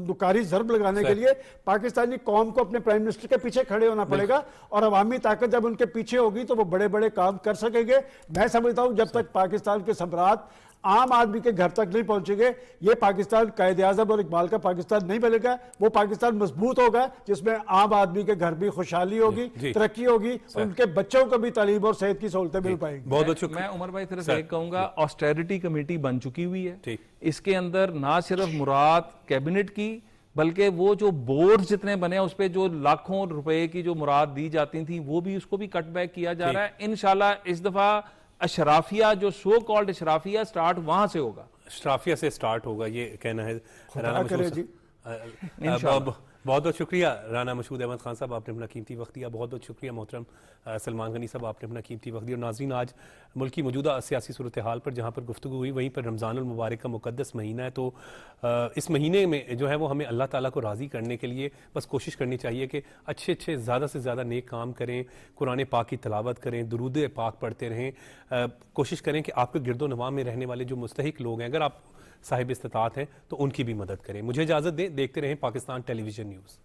دکاری ضرب لگانے کے لیے پاکستانی قوم کو اپنے پرائم منسٹر کے پیچھے کھڑے ہونا پڑے گا. اور عوامی طاقت جب ان کے پیچھے ہوگی تو وہ بڑے بڑے کام کر سکیں گے. میں سمجھتا ہوں جب تک پاکستان کے ثمرات عام آدمی کے گھر تک نہیں پہنچیں گے یہ پاکستان قائد اعظم اور اقبال کا پاکستان نہیں بنے گا. وہ پاکستان مضبوط ہوگا جس میں عام آدمی کے گھر بھی خوشحالی ہوگی، ترقی ہوگی، اور ان کے بچوں کو بھی تعلیم اور صحت کی سہولتیں مل پائیں گی. بہت شکریہ. میں عمر بھائی صرف ایک کہوں گا، آسٹیرٹی کمیٹی بن چکی ہوئی ہے. اس کے اندر نہ صرف مراد کیبنٹ کی بلکہ وہ جو بورڈ جتنے بنے ہیں اس پہ جو لاکھوں روپے کی جو مراد دی جاتی تھیں وہ بھی اس کو بھی کٹ بیک کیا جا رہا ہے. انشاءاللہ اس دفعہ اشرافیہ جو سو کالڈ اشرافیہ سٹارٹ وہاں سے ہوگا، اشرافیہ سے سٹارٹ ہوگا. یہ کہنا ہے رانا مشہود. بہت بہت شکریہ رانا مشہود احمد خان صاحب، آپ نے اپنا قیمتی وقت دیا. بہت بہت شکریہ محترم سلمان غنی صاحب، آپ نے اپنا قیمتی وقت دیا. اور ناظرین آج ملک کی موجودہ سیاسی صورتحال پر جہاں پر گفتگو ہوئی وہیں پر رمضان المبارک کا مقدس مہینہ ہے. تو اس مہینے میں جو ہے وہ ہمیں اللہ تعالیٰ کو راضی کرنے کے لیے بس کوشش کرنی چاہیے کہ اچھے زیادہ سے زیادہ نیک کام کریں، قرآن پاک کی تلاوت کریں، درود پاک پڑھتے رہیں. کوشش کریں کہ آپ کے گرد و نواح میں رہنے والے جو مستحق لوگ ہیں، اگر آپ صاحب استطاعت ہیں تو ان کی بھی مدد کریں. مجھے اجازت دیں، دیکھتے رہیں پاکستان ٹیلی ویژن نیوز.